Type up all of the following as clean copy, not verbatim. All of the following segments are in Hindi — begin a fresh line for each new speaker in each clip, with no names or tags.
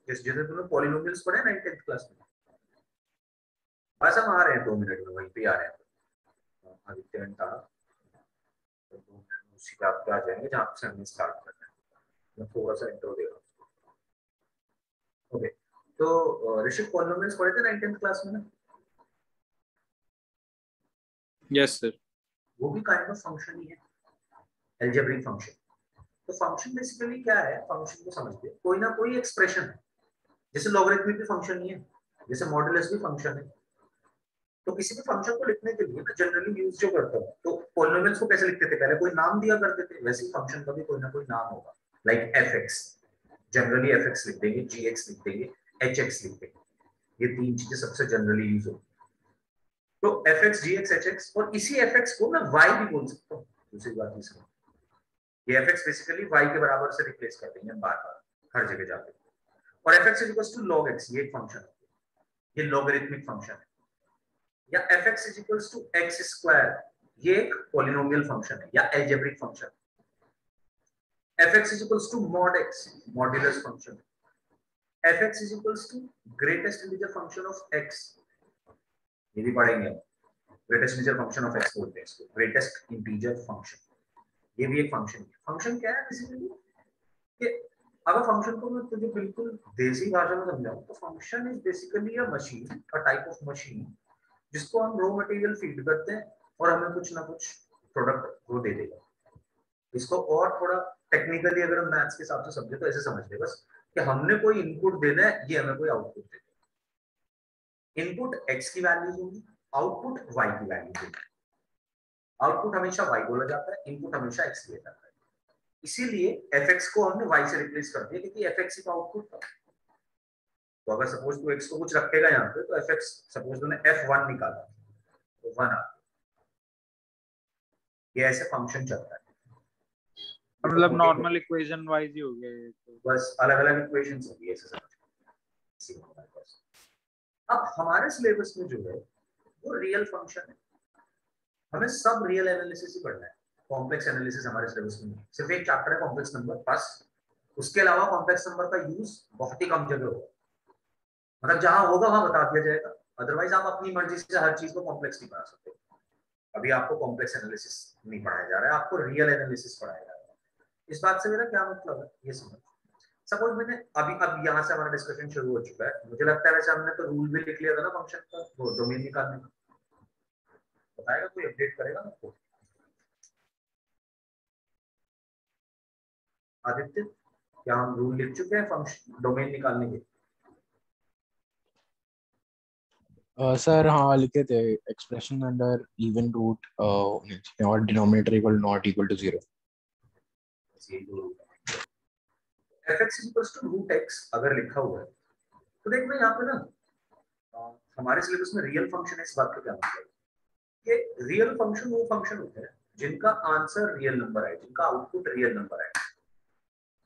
जैसे तुमने पॉलिनोमियल्स पढ़े ना 10th क्लास में, बस हम आ रहे हैं 2 मिनट में, वहीं पे आ रहे हैं। आदित्य घंटा तो 2 मिनट में उसी पे आप आ जाएंगे जहाँ से हमने स्टार्ट करना है। मैं थोड़ा सा इंट्रो दे रहा हूँ। ओके, तो ऋषिक पॉलिनोमियल्स पढ़े थे ना 10th क्लास में ना?
Yes sir.
वो भी काइंड ऑफ फंक्शन ही है, अलजेब्रिक फंक्शन। तो फंक्शन बेसिकली क्या है? फंक्शन को समझते हैं, कोई ना कोई एक्सप्रेशन है, जैसे लॉगरिथमिक भी फंक्शन ही है, जैसे मॉडुलस भी फंक्शन है। तो किसी भी फंक्शन को लिखने के लिए मैं जनरली यूज जो करता हूँ, तो पॉलिनोमियल्स को कैसे लिखते थे? पहले कोई नाम दिया करते थे, वैसे ही फंक्शन का भी कोई ना कोई नाम होगा। लाइक fx, जनरली fx लिख देंगे, gx लिख देंगे, hx लिख देंगे। ये तीन चीजें सबसे जनरली यूज होती है। तो fx, gx, hx, और इसी fx को मैं y भी बोल सकता हूँ। दूसरी बात इसमें, ये fx बेसिकली y के बराबर से रिप्लेस कर देंगे बार बार हर जगह जाके। और fx equals to log x, ये एक फंक्शन है, ये लॉगरिथमिक फंक्शन है। या fx is equals to x square, ये एक पॉलिनोमियल फंक्शन है या अलजेब्रिक फंक्शन है। fx is equals to mod x, modulus function है। fx is equals to greatest integer function of x, ये भी पढ़ेंगे। Greatest integer function of x बोलते हैं इसको, ग्रेटेस्ट इंटीजर फंक्शन। ये भी एक फंक्शन है। फंक्शन क्या है बेसिकली? कि अगर फंक्शन को मैं तुझे बिल्कुल देसी भाषा में समझाऊं तो function is basically a machine, a type of machine, जिसको हम रॉ मटेरियल फीड करते हैं और हमें कुछ ना कुछ प्रोडक्ट वो दे देगा। इसको और थोड़ा टेक्निकली अगर हम मैथ्स के हिसाब से समझे तो ऐसे समझ ले बस कि हमने कोई इनपुट देना है, ये हमें कोई आउटपुट देगा। इनपुट x की वैल्यूज होगी, आउटपुट y की वैल्यूज होगी। आउटपुट हमेशा y बोला जाता है, इनपुट हमेशा x लिया जाता है। इसीलिए fx को हमने y से रिप्लेस कर दिया, क्योंकि fx का आउटपुट था। तो अगर सपोज तू x को कुछ रखेगा यहाँ पे, तो fx सपोज तूने f1 निकाला तो 1 आ, ये ऐसे फंक्शन चलता है।
मतलब नॉर्मल इक्वेशन वाइज ही हो गया ये तो।
बस अलग अलग इक्वेशंस होंगी, ऐसे समझ। अब हमारे सिलेबस में जो है वो रियल फंक्शन है, हमें सब रियल एनालिसिस ही पढ़ना है। कॉम्प्लेक्स एनालिसिस हमारे सिलेबस में सिर्फ एक चैप्टर है कॉम्प्लेक्स नंबर, बस। उसके अलावा कॉम्प्लेक्स नंबर का यूज बहुत ही कम जगह होगा, मतलब जहां होगा वहां बता दिया जाएगा। अदरवाइज आप अपनी मर्जी से हर चीज को कॉम्प्लेक्स नहीं बना सकते। अभी आपको कॉम्प्लेक्स एनालिसिस नहीं पढ़ाया जा रहा है, आपको रियल एनालिसिस पढ़ाया जा रहा है। इस बात से मेरा क्या मतलब है ये समझ। सपोज मैंने अब यहाँ से हमारा डिस्कशन शुरू हो चुका है, मुझे लगता है वैसे हमने तो रूल भी लिख लिया था ना फंक्शन का, वो डोमेन निकालने का। बताएगा कोई, अपडेट करेगा आपको? आदित्य, क्या हम रूल लिख चुके हैं फंक्शन डोमेन निकालने के?
सर हाँ लिखे थे, एक्सप्रेशन अंडर इवन रूट और denominator equal not equal to 0।
fx equals to root x अगर लिखा हुआ है तो देख मैं यहाँ पे ना हमारे सिलेबस में रियल फंक्शन है, इस बात का क्या मतलब है? कि रियल फंक्शन वो फंक्शन होते हैं जिनका आंसर रियल नंबर है, जिनका आउटपुट रियल नंबर है।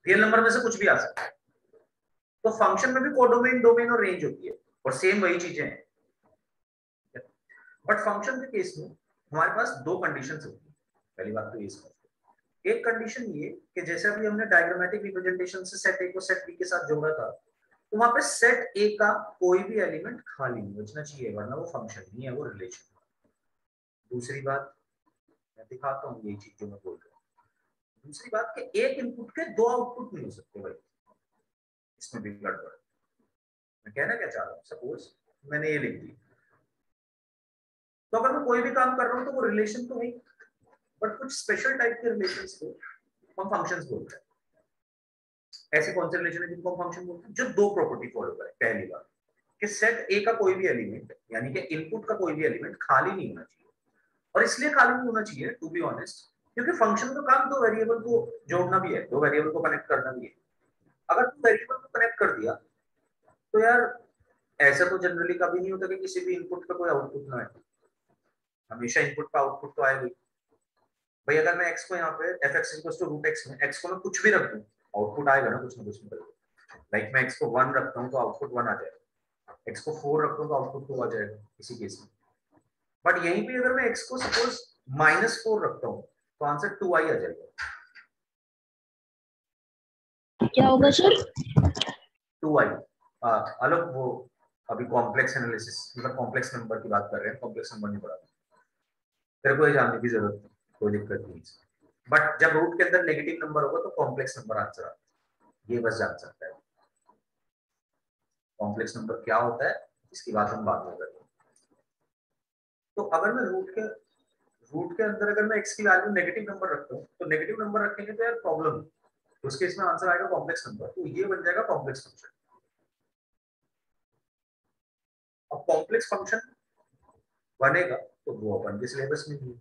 रियल नंबर में से कुछ भी आ सकता है। तो फंक्शन में भी कोडोमेन, डोमेन और रेंज होती है, और सेम वही चीजें हैं। बट फंक्शन के केस में हमारे पास दो कंडीशंस होती है। पहली बात तो ये समझते, एक कंडीशन ये कि जैसे अभी हमने डायग्रामेटिक रिप्रेजेंटेशन से सेट ए को सेट बी के साथ जोड़ा था, तो वहां पे सेट ए का कोई भी एलिमेंट खाली नहीं बचना चाहिए, वरना वो फंक्शन नहीं है, वो रिलेशन। दूसरी बात मैं दिखाता हूँ, ये चीज जो मैं बोल रहा हूँ। दूसरी बात कि एक इनपुट के दो आउटपुट नहीं हो सकते भाई, इसमें भी गड़बड़। मैं कहना क्या चाह रहा हूँ, सपोज मैंने ये लिख दी, तो अगर मैं कोई भी काम कर रहा हूँ तो वो रिलेशन तो नहीं, बट कुछ स्पेशल टाइप के रिलेशंस को हम फंक्शंस बोलते हैं। ऐसे कौन से रिलेशन है जिनको हम फंक्शन बोलते हैं? जो दो प्रॉपर्टी फॉलो करें। पहली बात कि सेट ए का कोई भी एलिमेंट, यानी कि इनपुट का कोई भी एलिमेंट खाली नहीं होना चाहिए। और इसलिए खाली नहीं होना चाहिए, टू बी ऑनेस्ट, क्योंकि फंक्शन का काम दो वेरिएबल को जोड़ना भी है, दो वेरिएबल को कनेक्ट करना भी है। अगर तुम वेरिएबल को कनेक्ट कर दिया तो यार ऐसा तो जनरली कभी नहीं होता कि किसी भी इनपुट का कोई आउटपुट ना आए, हमेशा इनपुट का आउटपुट तो आएगा। भाई अगर मैं x को यहाँ पे fx = √x में x को मैं कुछ भी रख दूं, आउटपुट आएगा ना कुछ ना कुछ निकल के। लाइक मैं x को 1 रखता हूँ तो आउटपुट 1 आ जाएगा, x को 4 रखता हूँ तो आउटपुट 2 आ जाएगा इसी केस में। बट यहीं पे अगर मैं x को सपोज -4 रखता हूँ तो आंसर 2i आ जाएगा।
क्या होगा सर?
2i अलग वो अभी कॉम्प्लेक्स एनालिसिस मतलब कॉम्प्लेक्स नंबर की बात कर रहे हैं, कॉम्प्लेक्स नंबर नहीं पढ़ा तेरे को ये जानने की जरूरत नहीं, कोई दिक्कत नहीं। बट जब रूट के अंदर नेगेटिव नंबर होगा तो कॉम्प्लेक्स नंबर आंसर आता है, ये बस जान सकता है। कॉम्प्लेक्स नंबर क्या होता है इसकी बात हम बाद में करेंगे। तो अगर मैं रूट के अंदर अगर मैं x की वैल्यू नेगेटिव नंबर रखता हूँ तो नेगेटिव नंबर रखेंगे तो यार प्रॉब्लम है, तो उसके इसमें आंसर आएगा कॉम्प्लेक्स नंबर, तो ये बन जाएगा कॉम्प्लेक्स फंक्शन। अब कॉम्प्लेक्स फंक्शन बनेगा तो वो अपन के सिलेबस में नहीं है,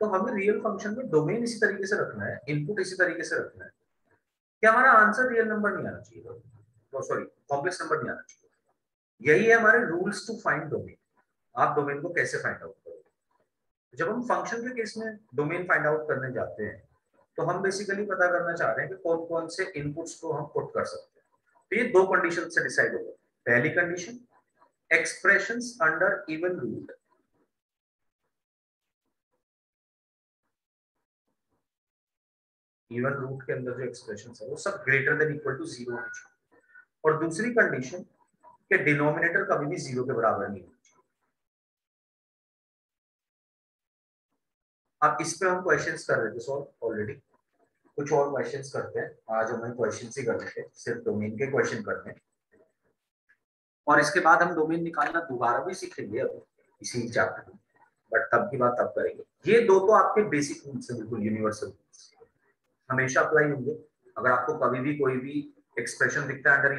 तो हमें रियल फंक्शन में डोमेन इसी तरीके से रखना है, इनपुट इसी तरीके से रखना है कि हमारा आंसर रियल नंबर नहीं आना चाहिए, तो सॉरी कॉम्प्लेक्स नंबर नहीं आना चाहिए। यही है हमारे रूल्स टू फाइंड डोमेन। आप डोमेन को कैसे फाइंड आउट करोगे? जब हम फंक्शन के केस में डोमेन फाइंड आउट करने जाते हैं तो हम बेसिकली पता करना चाह रहे हैं कि कौन कौन से इनपुट्स को हम पुट कर सकते हैं। तो ये दो कंडीशन से डिसाइड होगा। पहली condition expressions under even root, even root के अंदर जो एक्सप्रेशंस है वो सब ग्रेटर देन इक्वल टू 0 होनी चाहिए। और दूसरी कंडीशन कि डिनोमिनेटर कभी भी 0 के बराबर नहीं होना चाहिए। अब इस पे हम क्वेश्चंस कर रहे थे सॉल्व ऑलरेडी, कुछ और क्वेश्चंस करते हैं। आज हमें क्वेश्चंस ही करने थे, सिर्फ डोमेन के क्वेश्चन करने हैं और इसके बाद हम डोमेन निकालना दोबारा भी सीखेंगे अब इसी चैप्टर में, बट तब की बात तब करेंगे। ये दो तो आपके बेसिक रूल्स हैं, बिल्कुल यूनिवर्सल रूल्स, हमेशा अप्लाई होंगे। अगर आपको कभी भी कोई भी एक्सप्रेशन दिखता है अंडर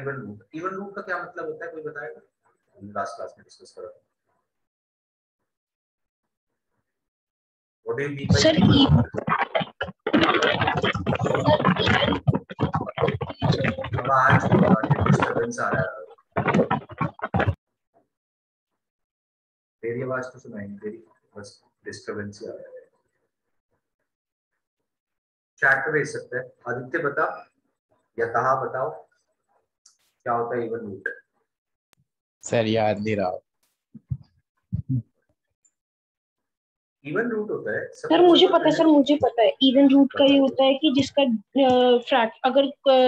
इवन रूट का क्या मतलब होता है कोई बताएगा? हमने लास्ट क्लास में डिस्कस करा था। What do you mean by even root? आवाज डिस्टरबेंस आ रहा है, तेरी आवाज तो सुनाई नहीं, तेरी बस डिस्टरबेंस ही आ रहा है। चैट पे भेज सकते हैं। आदित्य बता या कहा बताओ क्या होता है इवन रूट?
सर याद नहीं रहा।
इवन रूट होता है
सर मुझे पता है, सर मुझे पता है। इवन रूट का ये होता है कि जिसका फ्रैक्ट अगर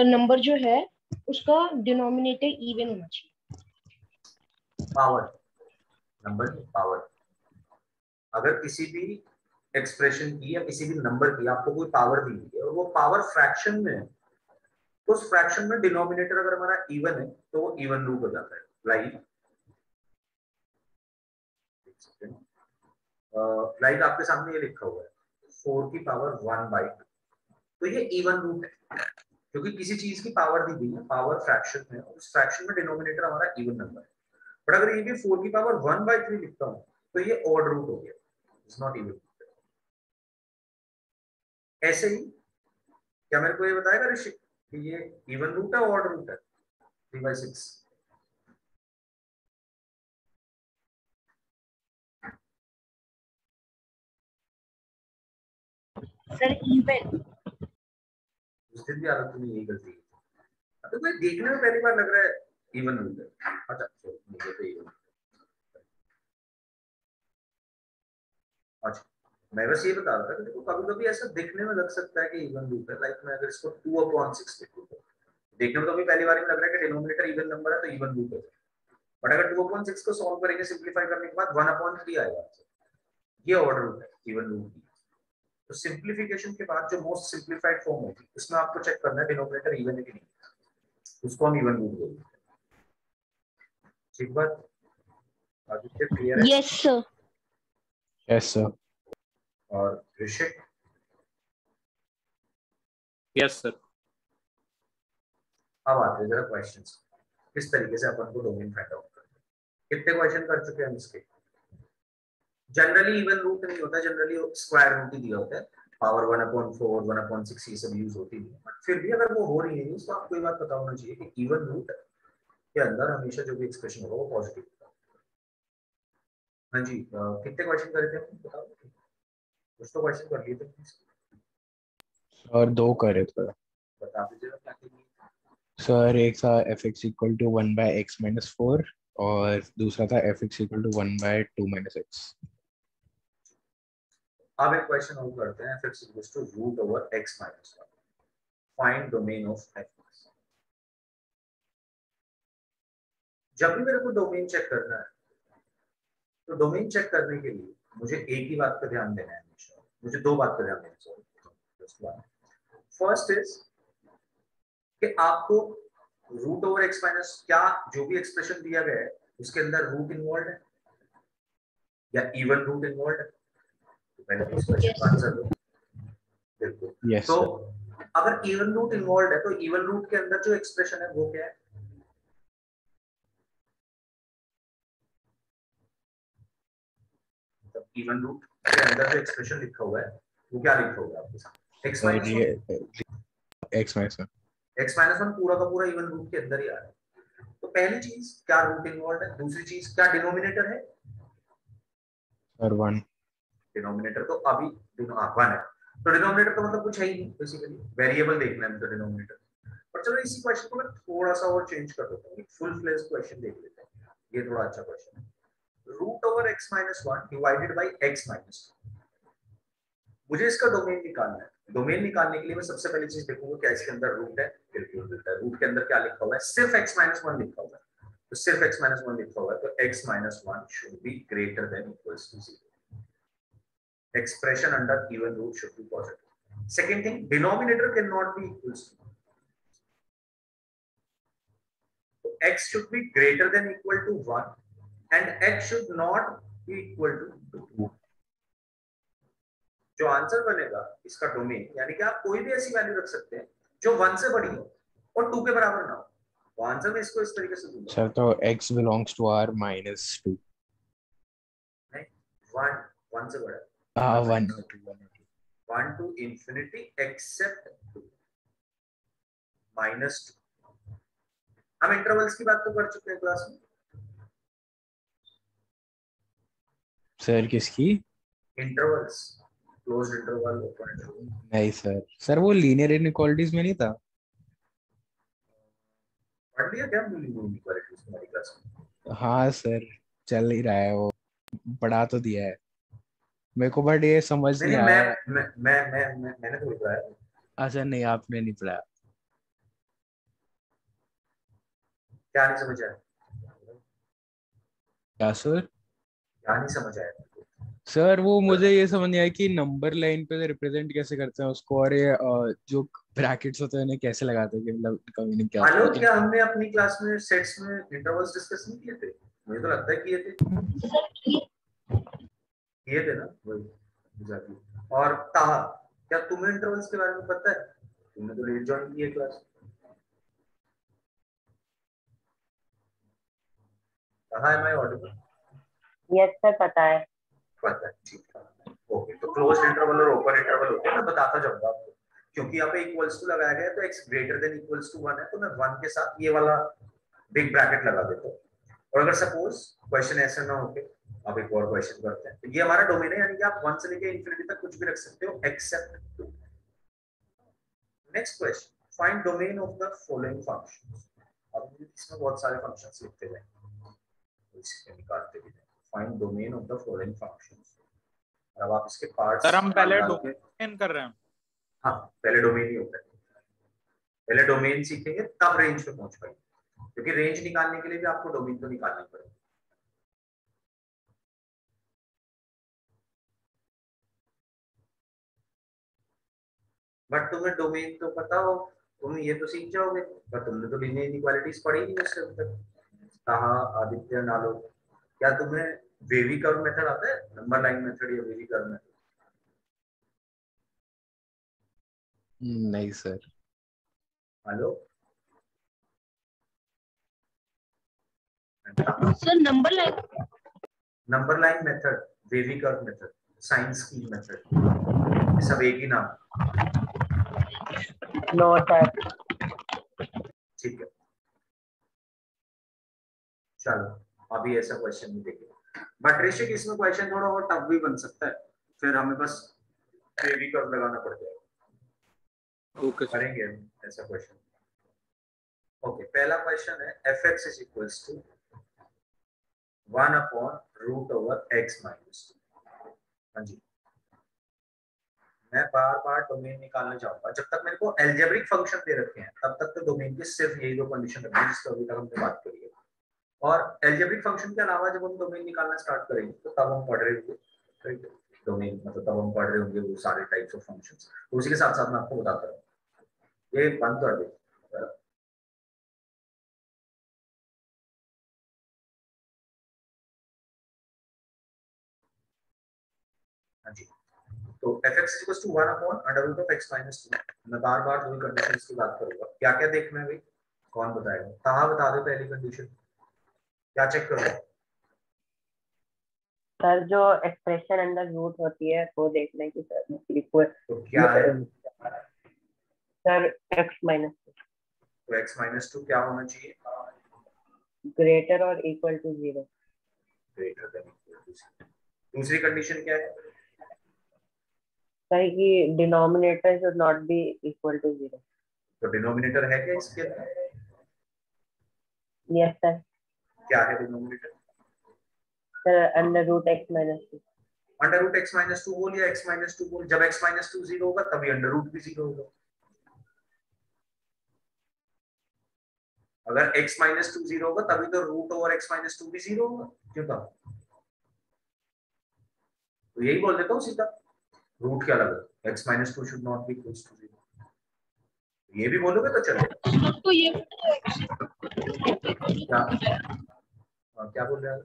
नंबर जो है उसका डिनोमिनेटर इवन होना चाहिए।
पावर नंबर की पावर, अगर किसी भी एक्सप्रेशन की या किसी भी नंबर की आपको कोई पावर दी हुई है और वो पावर फ्रैक्शन में है तो उस फ्रैक्शन में डिनोमिनेटर अगर हमारा इवन है तो वो इवन रूट हो जाता है। लाइक आपके सामने ये लिखा हुआ है 4 की पावर 1/2, तो ये इवन रूट है क्योंकि किसी चीज की पावर दी गई है, पावर फ्रैक्शन में, उस फ्रैक्शन में डिनोमिनेटर हमारा इवन नंबर है। बट अगर ये भी 4 की पावर 1/3 लिखता हूँ तो ये ऑड रूट हो गया, इट्स नॉट इवन। ऐसे ही क्या मेरे को ये बताएगा ऋषि कि ये इवन रूट है ऑड रूट है? 3/6
सर इवन
उस दिन भी आदत तुम्हें यही गलती है, तो कोई देखने में पहली बार लग रहा है इवन रूट है। अच्छा मुझे तो इवन, अच्छा मैं बस ये बता रहा था कि देखो कभी कभी ऐसा दिखने में लग सकता है कि इवन रूट है। लाइक मैं अगर इसको 2/6 लिखूं तो देखने में तो अभी पहली बार में लग रहा है कि डिनोमिनेटर इवन नंबर है तो इवन रूट है, बट अगर 2/6 को सॉल्व करेंगे सिंपलीफाई करने के बाद 1/3 आएगा, ये ऑर्डर रूट है इवन रूट की। तो सिंप्लीफिकेशन के बाद जो मोस्ट सिंप्लीफाइड फॉर्म होगी उसमें आपको चेक करना है डिनोमिनेटर इवन है कि नहीं, उसको हम इवन रूट बोलते हैं। ठीक बात? आदित्य क्लियर है?
Yes sir.
Yes sir.
और ऋषिक?
Yes sir.
अब आते हैं जरा क्वेश्चंस, किस तरीके से अपन को डोमेन फाइंड आउट करना है। कितने क्वेश्चन कर चुके हैं इसके? जनरली इवन रूट नहीं होता, जनरली स्क्वायर रूट ही दिया होता है, पावर 1/4 1/6 ये सब यूज होती है। बट फिर भी अगर वो हो रही है तो आपको ये बात पता होना चाहिए कि इवन रूट के अंदर हमेशा जो भी एक्सप्रेशन होगा वो पॉजिटिव होगा। हाँ जी कितने क्वेश्चन करे थे आपने बताओ? कुछ तो क्वेश्चन कर लिए थे
और 2 करे थे।
बता दीजिए क्या किए
सर एक था fx इक्वल टू 1/x-4 और दूसरा था fx इक्वल टू 1/2-x।
अब एक क्वेश्चन और करते हैं fx equals to root over x - 1 find domain of f। जब भी मेरे को डोमेन चेक करना है तो डोमेन चेक करने के लिए मुझे एक ही बात का ध्यान देना है हमेशा, मुझे दो बात का ध्यान देना है। फर्स्ट इज कि आपको रूट ओवर एक्स माइनस, क्या जो भी एक्सप्रेशन दिया गया है उसके अंदर रूट इन्वॉल्व है या इवन रूट इन्वॉल्व है? तो पहले इस क्वेश्चन का आंसर दो। बिल्कुल।
Yes,
तो
sir.
अगर इवन रूट इन्वॉल्व है तो इवन रूट के अंदर जो एक्सप्रेशन है वो क्या है? इवन रूट के अंदर जो एक्सप्रेशन लिखा हुआ है वो क्या लिखा हुआ है आपके सामने? x minus
X minus 1.
x minus 1 पूरा का पूरा इवन रूट के अंदर ही आ रहा है। तो पहली चीज क्या रूट इन्वॉल्व है, दूसरी चीज क्या डिनोमिनेटर है?
Sir, 1.
डिनोमिनेटर तो अभी 1 है, तो डिनोमिनेटर तो मतलब कुछ है ही नहीं, बेसिकली वेरिएबल देखना है तो डिनोमिनेटर। पर चलो इसी क्वेश्चन को मैं थोड़ा सा और चेंज कर देता हूँ, एक फुल फ्लेज क्वेश्चन देख लेते हैं, ये थोड़ा अच्छा क्वेश्चन है। Root over x minus 1 divided by x minus 2, मुझे इसका डोमेन निकालना है। डोमेन निकालने के लिए मैं सबसे पहली चीज देखूंगा क्या इसके अंदर रूट है। बिल्कुल रूट है। रूट के अंदर क्या लिखा हुआ है? सिर्फ x माइनस 1 लिखा हुआ है, तो सिर्फ x माइनस 1 लिखा हुआ है, तो x minus 1 should be greater than equals to 0। expression under even root should be positive. Second thing, denominator cannot be equals to, so x should be greater than equal to 1 and x should not be equal to 2. जो आंसर बनेगा इसका डोमेन, यानी कि आप कोई भी ऐसी वैल्यू रख सकते हैं जो 1 से बड़ी हो और 2 के बराबर ना हो, तो आंसर में इसको इस तरीके से दूंगा।
Sir, तो x belongs to R minus 2.
नहीं, 1 से बड़ा है।
1 or 2, 1 or 2.
1 to infinity except 2 minus 2। हम इंटरवल्स की बात तो कर चुके हैं क्लास में।
सर किसकी?
Intervals, closed interval, open interval.
नहीं सर, सर वो लीनियर इनइक्वालिटीज में नहीं था?
पढ़ लिया क्या लीनियर इनइक्वालिटीज हमारी क्लास में?
हाँ सर, चल ही रहा है वो, पढ़ा तो दिया है मेरे को, बट ये समझ नहीं
नहीं,
आया।
मैंने तो लिखा है।
अच्छा नहीं, आपने नहीं पढ़ा।
क्या नहीं समझ आया?
क्या सर?
क्या नहीं समझ आया?
सर वो मुझे ये समझ नहीं आया कि नंबर लाइन पे रिप्रेजेंट कैसे करते हैं उसको, और ये जो ब्रैकेट्स होते हैं उन्हें कैसे लगाते हैं, कि मतलब इनका मीनिंग क्या होता
आलोक,
है?
क्या हमने अपनी क्लास में सेट्स में इंटरवल्स डिस्कस नहीं किए थे? मुझे तो लगता है किए थे। किए थे ना, वही एग्जैक्टली। और ताहा, क्या तुम्हें इंटरवल्स के बारे में पता है? तुमने तो लेट ज्वाइन की है class. Taha, am I audible?
Yes sir, पता है।
पता है, ठीक है। ओके, तो क्लोज्ड इंटरवल और ओपन इंटरवल होते हैं, मैं बताता जाऊंगा आपको। क्योंकि यहाँ पे इक्वल्स टू लगाया गया है तो x greater than equals to 1 है, तो मैं 1 के साथ ये वाला बिग ब्रैकेट लगा देता हूँ। और अगर सपोज क्वेश्चन ऐसा ना हो के आप एक और क्वेश्चन करते हैं, तो ये हमारा डोमेन है, यानी कि आप 1 से लेके इंफिनिटी तक कुछ भी रख सकते हो except 2। Next question, find domain of the following functions. अब इसमें बहुत सारे फंक्शंस लिखते हैं, तो इसे निकालते भी हैं। Find domain of the following functions. अब आप इसके पार्ट्स,
सर हम पहले डोमेन कर रहे हैं।
हाँ, पहले डोमेन ही होता है। पहले डोमेन सीखेंगे तब रेंज पे पहुंच पाएंगे, क्योंकि रेंज निकालने के लिए भी आपको डोमेन तो निकालना पड़ेगा। बट तुम्हें डोमेन तो पता हो, तुम ये तो सीख जाओगे, पर तुमने तो लीनियर इनइक्वालिटीज पढ़ी नहीं उससे अब तक। कहा आदित्य नालो, क्या तुम्हें वेवी कर्व मेथड आता है? नंबर लाइन मेथड या वेवी कर्व मेथड?
नहीं sir.
Hello
sir,
number line method, wavy curve method, sign scheme method, सब एक ही नाम।
No sir.
ठीक है, चलो अभी ऐसा क्वेश्चन नहीं देखेंगे। बट ऋषिक, इसमें क्वेश्चन थोड़ा और टफ भी बन सकता है, फिर हमें बस वेवी कर्व लगाना पड़ जाएगा।
Okay sir.
करेंगे ऐसा क्वेश्चन। ओके, पहला क्वेश्चन है fx is equals to 1 upon root over x minus 2। हाँ जी, मैं बार बार डोमेन निकालने जाऊंगा। जब तक मेरे को एल्जेब्रिक फंक्शन दे रखे हैं तब तक तो डोमेन की सिर्फ यही दो कंडीशन रखनी है जिसको अभी तक हमने बात करी है। और एल्जेब्रिक फंक्शन के अलावा जब हम डोमेन निकालना स्टार्ट करेंगे तो तब हम पढ़ रहे होंगे डोमेन, मतलब तब हम पढ़ रहे होंगे वो सारे टाइप्स ऑफ फंक्शंस। तो उसी के साथ साथ मैं आपको बताता रहूँ। ये बंद कर दे। हाँ जी, तो fx equals to 1 upon under root of x minus 2। मैं बार बार दो कंडीशंस की बात करूंगा। क्या क्या देखना है भाई, कौन बताएगा? कहाँ बता दो पहली कंडीशन, क्या चेक करो?
सर जो एक्सप्रेशन अंडर रूट होती है वो देखना है कि सर इक्वल
तो क्या है
सर x माइनस
तो x माइनस 2 क्या होना चाहिए?
ग्रेटर और equal to 0।
Greater than equal to 0। दूसरी कंडीशन क्या है?
सर कि denominator should not be equal to 0।
तो डिनोमिनेटर है क्या इसके अंदर?
Yes sir.
क्या है denominator?
Sir under root x minus 2।
Under root x minus 2 बोल या x माइनस 2 बोल, जब x माइनस 2 0 होगा तभी अंडर रूट भी 0 होगा। अगर x माइनस 2 0 होगा तभी तो रूट ओवर x माइनस 2 भी 0 होगा। क्यों था? तो यही बोल देता हूँ सीधा, रूट क्या लगा, x minus 2 should not be equal to 0। ये भी बोलोगे तो चलेगा।
तो ये
क्या बोल रहे हैं?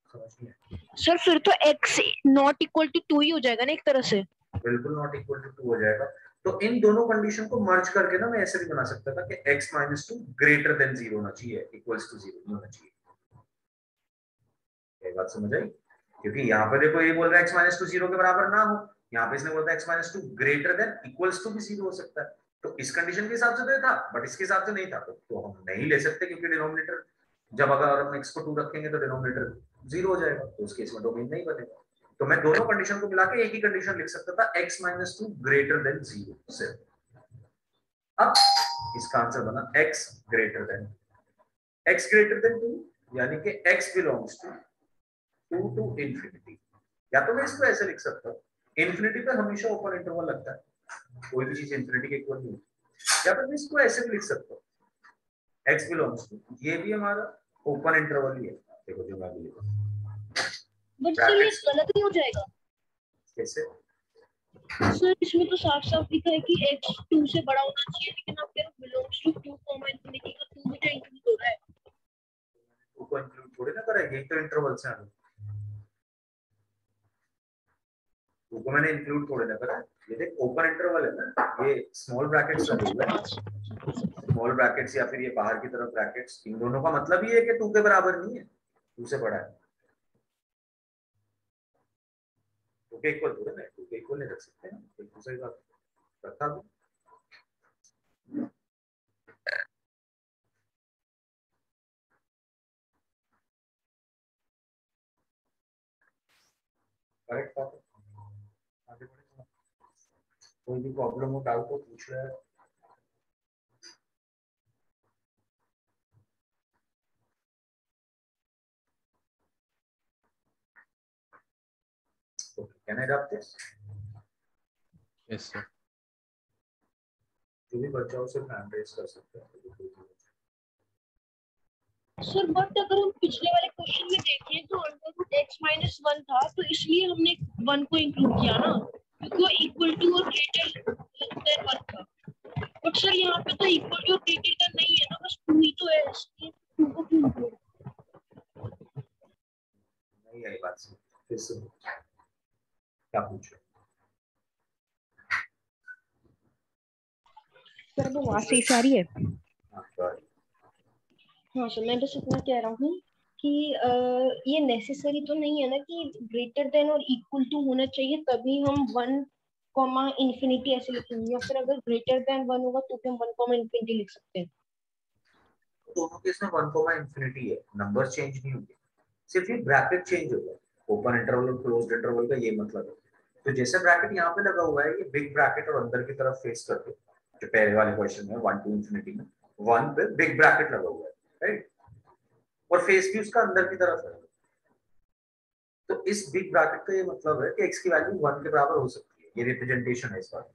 समझ नहीं आया।
सर फिर तो x नॉट इक्वल टू 2 ही हो जाएगा ना एक तरह से।
बिल्कुल नॉट इक्वल टू 2 हो जाएगा। तो इन दोनों कंडीशन को मर्ज करके ना मैं ऐसे भी बना सकता था कि x माइनस 2 ग्रेटर देन 0 होना चाहिए, इक्वल्स टू 0 नहीं होना चाहिए। ये बात समझ आई? क्योंकि यहाँ पे देखो ये बोल रहा है x माइनस 2 0 के बराबर ना हो, यहाँ पे इसने बोला x minus 2 greater than equals to भी 0 हो सकता है। तो इस कंडीशन के हिसाब से तो था, बट इसके हिसाब से नहीं था, तो हम नहीं ले सकते क्योंकि डिनोमिनेटर जब अगर हम x को 2 रखेंगे तो डिनोमिनेटर 0 हो जाएगा, तो उस केस में डोमेन नहीं बनेगा। तो मैं दोनों कंडीशन को मिला के एक ही कंडीशन लिख सकता था, x माइनस 2 ग्रेटर देन 0 से। अब इसका आंसर बना x ग्रेटर देन 2, यानी कि x belongs to 2 to infinity. या तो मैं इसको ऐसे लिख सकता हूँ, इंफिनिटी पे हमेशा ओपन इंटरवल लगता है, कोई भी चीज इंफिनिटी के इक्वल नहीं। या फिर मैं इसको ऐसे भी लिख सकता हूँ, x बिलोंग्स टू, ये भी हमारा ओपन इंटरवल ही है। देखो जो मैं भी लिखा,
बट सर ये गलत नहीं हो जाएगा?
कैसे?
सर इसमें तो साफ साफ लिखा है कि x 2 से बड़ा होना चाहिए, लेकिन आप कह रहे हो बिलोंग्स टू 2 कॉमा इंफिनिटी का 2 भी तो इंक्लूड हो रहा है।
2 को इंक्लूड थोड़ी ना करा है, यही तो इंटरवल से है। 2 को मैंने इंक्लूड थोड़ी ना करा है, ये देख ओपन इंटरवल है ना, ये स्मॉल ब्रैकेट्स लगे हुए हैं, स्मॉल ब्रैकेट्स या फिर ये बाहर की तरफ ब्रैकेट्स, इन दोनों का मतलब ये है कि 2 के बराबर नहीं है, 2 से बड़ा है। 2 के इक्वल थोड़ी ना, 2 के इक्वल नहीं रख सकते ना, एक दूसरे का रखा भी। करेक्ट बात है। आगे बढ़े, कोई भी प्रॉब्लम हो, डाउट हो, पूछ रहा है। Okay, can I adopt this?
Yes sir.
जो भी बच्चा उसे हैंड रेज कर सकता है।
सर बट अगर हम पिछले वाले क्वेश्चन में देखें तो अंडर रूट x माइनस 1 था, तो इसलिए हमने 1 को इंक्लूड किया ना, क्योंकि वो इक्वल टू और ग्रेटर देन 1 था। बट सर यहाँ पे तो इक्वल टू और ग्रेटर देन नहीं है ना, बस 2 ही तो है, इसलिए 2 को क्यों इंक्लूड?
नहीं आई बात से, फिर से क्या पूछ रहे
सर वो आवाज सही से आ रही है?
हो?
हाँ सर, मैं बस इतना कह रहा हूँ कि ये नेसेसरी तो नहीं है ना कि ग्रेटर देन और इक्वल टू होना चाहिए तभी हम 1 कॉमा इंफिनिटी ऐसे लिखेंगे, या फिर अगर ग्रेटर देन 1 होगा तो हम 1 कॉमा इंफिनिटी लिख सकते हैं।
दोनों केस में 1 कॉमा इंफिनिटी है, नंबर चेंज नहीं होंगे, सिर्फ ये ब्रैकेट चेंज होगा। ओपन इंटरवल और क्लोज्ड इंटरवल का ये मतलब है। तो जैसे ब्रैकेट यहाँ पे लगा हुआ है, ये बिग ब्रैकेट और अंदर की तरफ फेस करके, जो पहले वाले क्वेश्चन में 1 टू इंफिनिटी में 1 पे बिग ब्रैकेट लगा हुआ है, राइट, और फेस भी उसका अंदर की तरफ है। तो इस बिग ब्रैकेट का ये मतलब है कि x की वैल्यू 1 के बराबर हो सकती है, ये रिप्रेजेंटेशन है इस बात।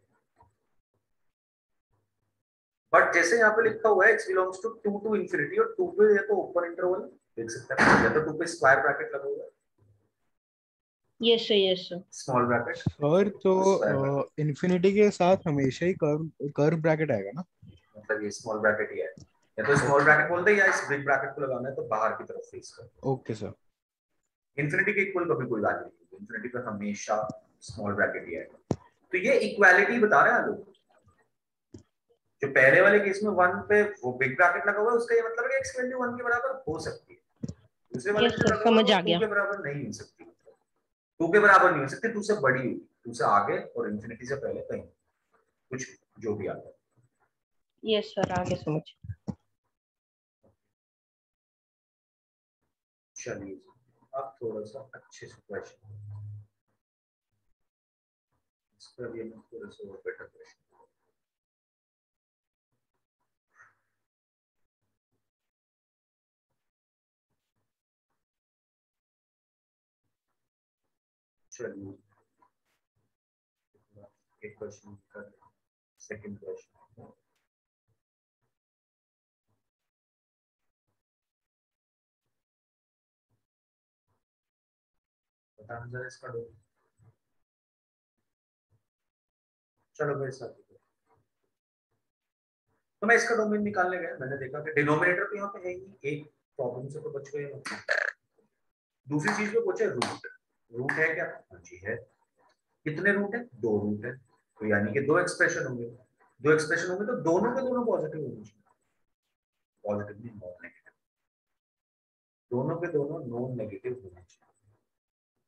बट जैसे यहाँ पे लिखा हुआ है x belongs to 2 to infinity, और 2 पे ये तो ओपन इंटरवल है, देख सकते हैं या तो 2 पे स्क्वायर ब्रैकेट लगेगा,
यस सर
स्मॉल ब्रैकेट
और तो
स्क्वायर
इन्फिनिटी के साथ हमेशा ही कर्व ब्रैकेट आएगा ना?
मतलब ये स्मॉल ब्रैकेट ही है, या तो स्मॉल ब्रैकेट बोलते हैं या इस बिग ब्रैकेट को लगाना है तो बाहर की तरफ फेस कर।
Okay sir.
इन्फिनिटी के इक्वल कभी कोई वैल्यू नहीं है, इन्फिनिटी पर हमेशा स्मॉल ब्रैकेट ही आएगा। तो ये इक्वालिटी बता रहे हैं लोग, जो पहले वाले केस में 1 पे वो बिग ब्रैकेट लगा हुआ है उसका ये मतलब है कि x की वैल्यू 1 के बराबर हो सकती है, दूसरे वाले में जो लगा हुआ है 2 के बराबर नहीं हो सकती, 2 के बराबर नहीं हो सकती, 2 से बड़ी होगी, 2 से आगे और इन्फिनिटी से पहले कहीं कुछ जो भी आता है।
यस सर आगे समझ।
चलिए अब थोड़ा सा अच्छे से क्वेश्चन इसका भी हम थोड़ा सा और बेटर क्वेश्चन चलिए एक क्वेश्चन कर सेकंड क्वेश्चन बताना जरा इसका डोमेन। चलो मेरे साथ तो मैं इसका डोमेन निकालने गया, मैंने देखा कि डिनोमिनेटर तो यहाँ पे है ही, एक प्रॉब्लम से तो बच गए हम। दूसरी चीज पे पूछे रूट, रूट है क्या? हाँ जी है। कितने रूट है? 2 रूट है, तो यानी कि 2 एक्सप्रेशन होंगे, 2 एक्सप्रेशन होंगे तो दोनों के दोनों पॉजिटिव होने चाहिए, पॉजिटिव नहीं नॉन नेगेटिव, दोनों के दोनों नॉन नेगेटिव होने चाहिए,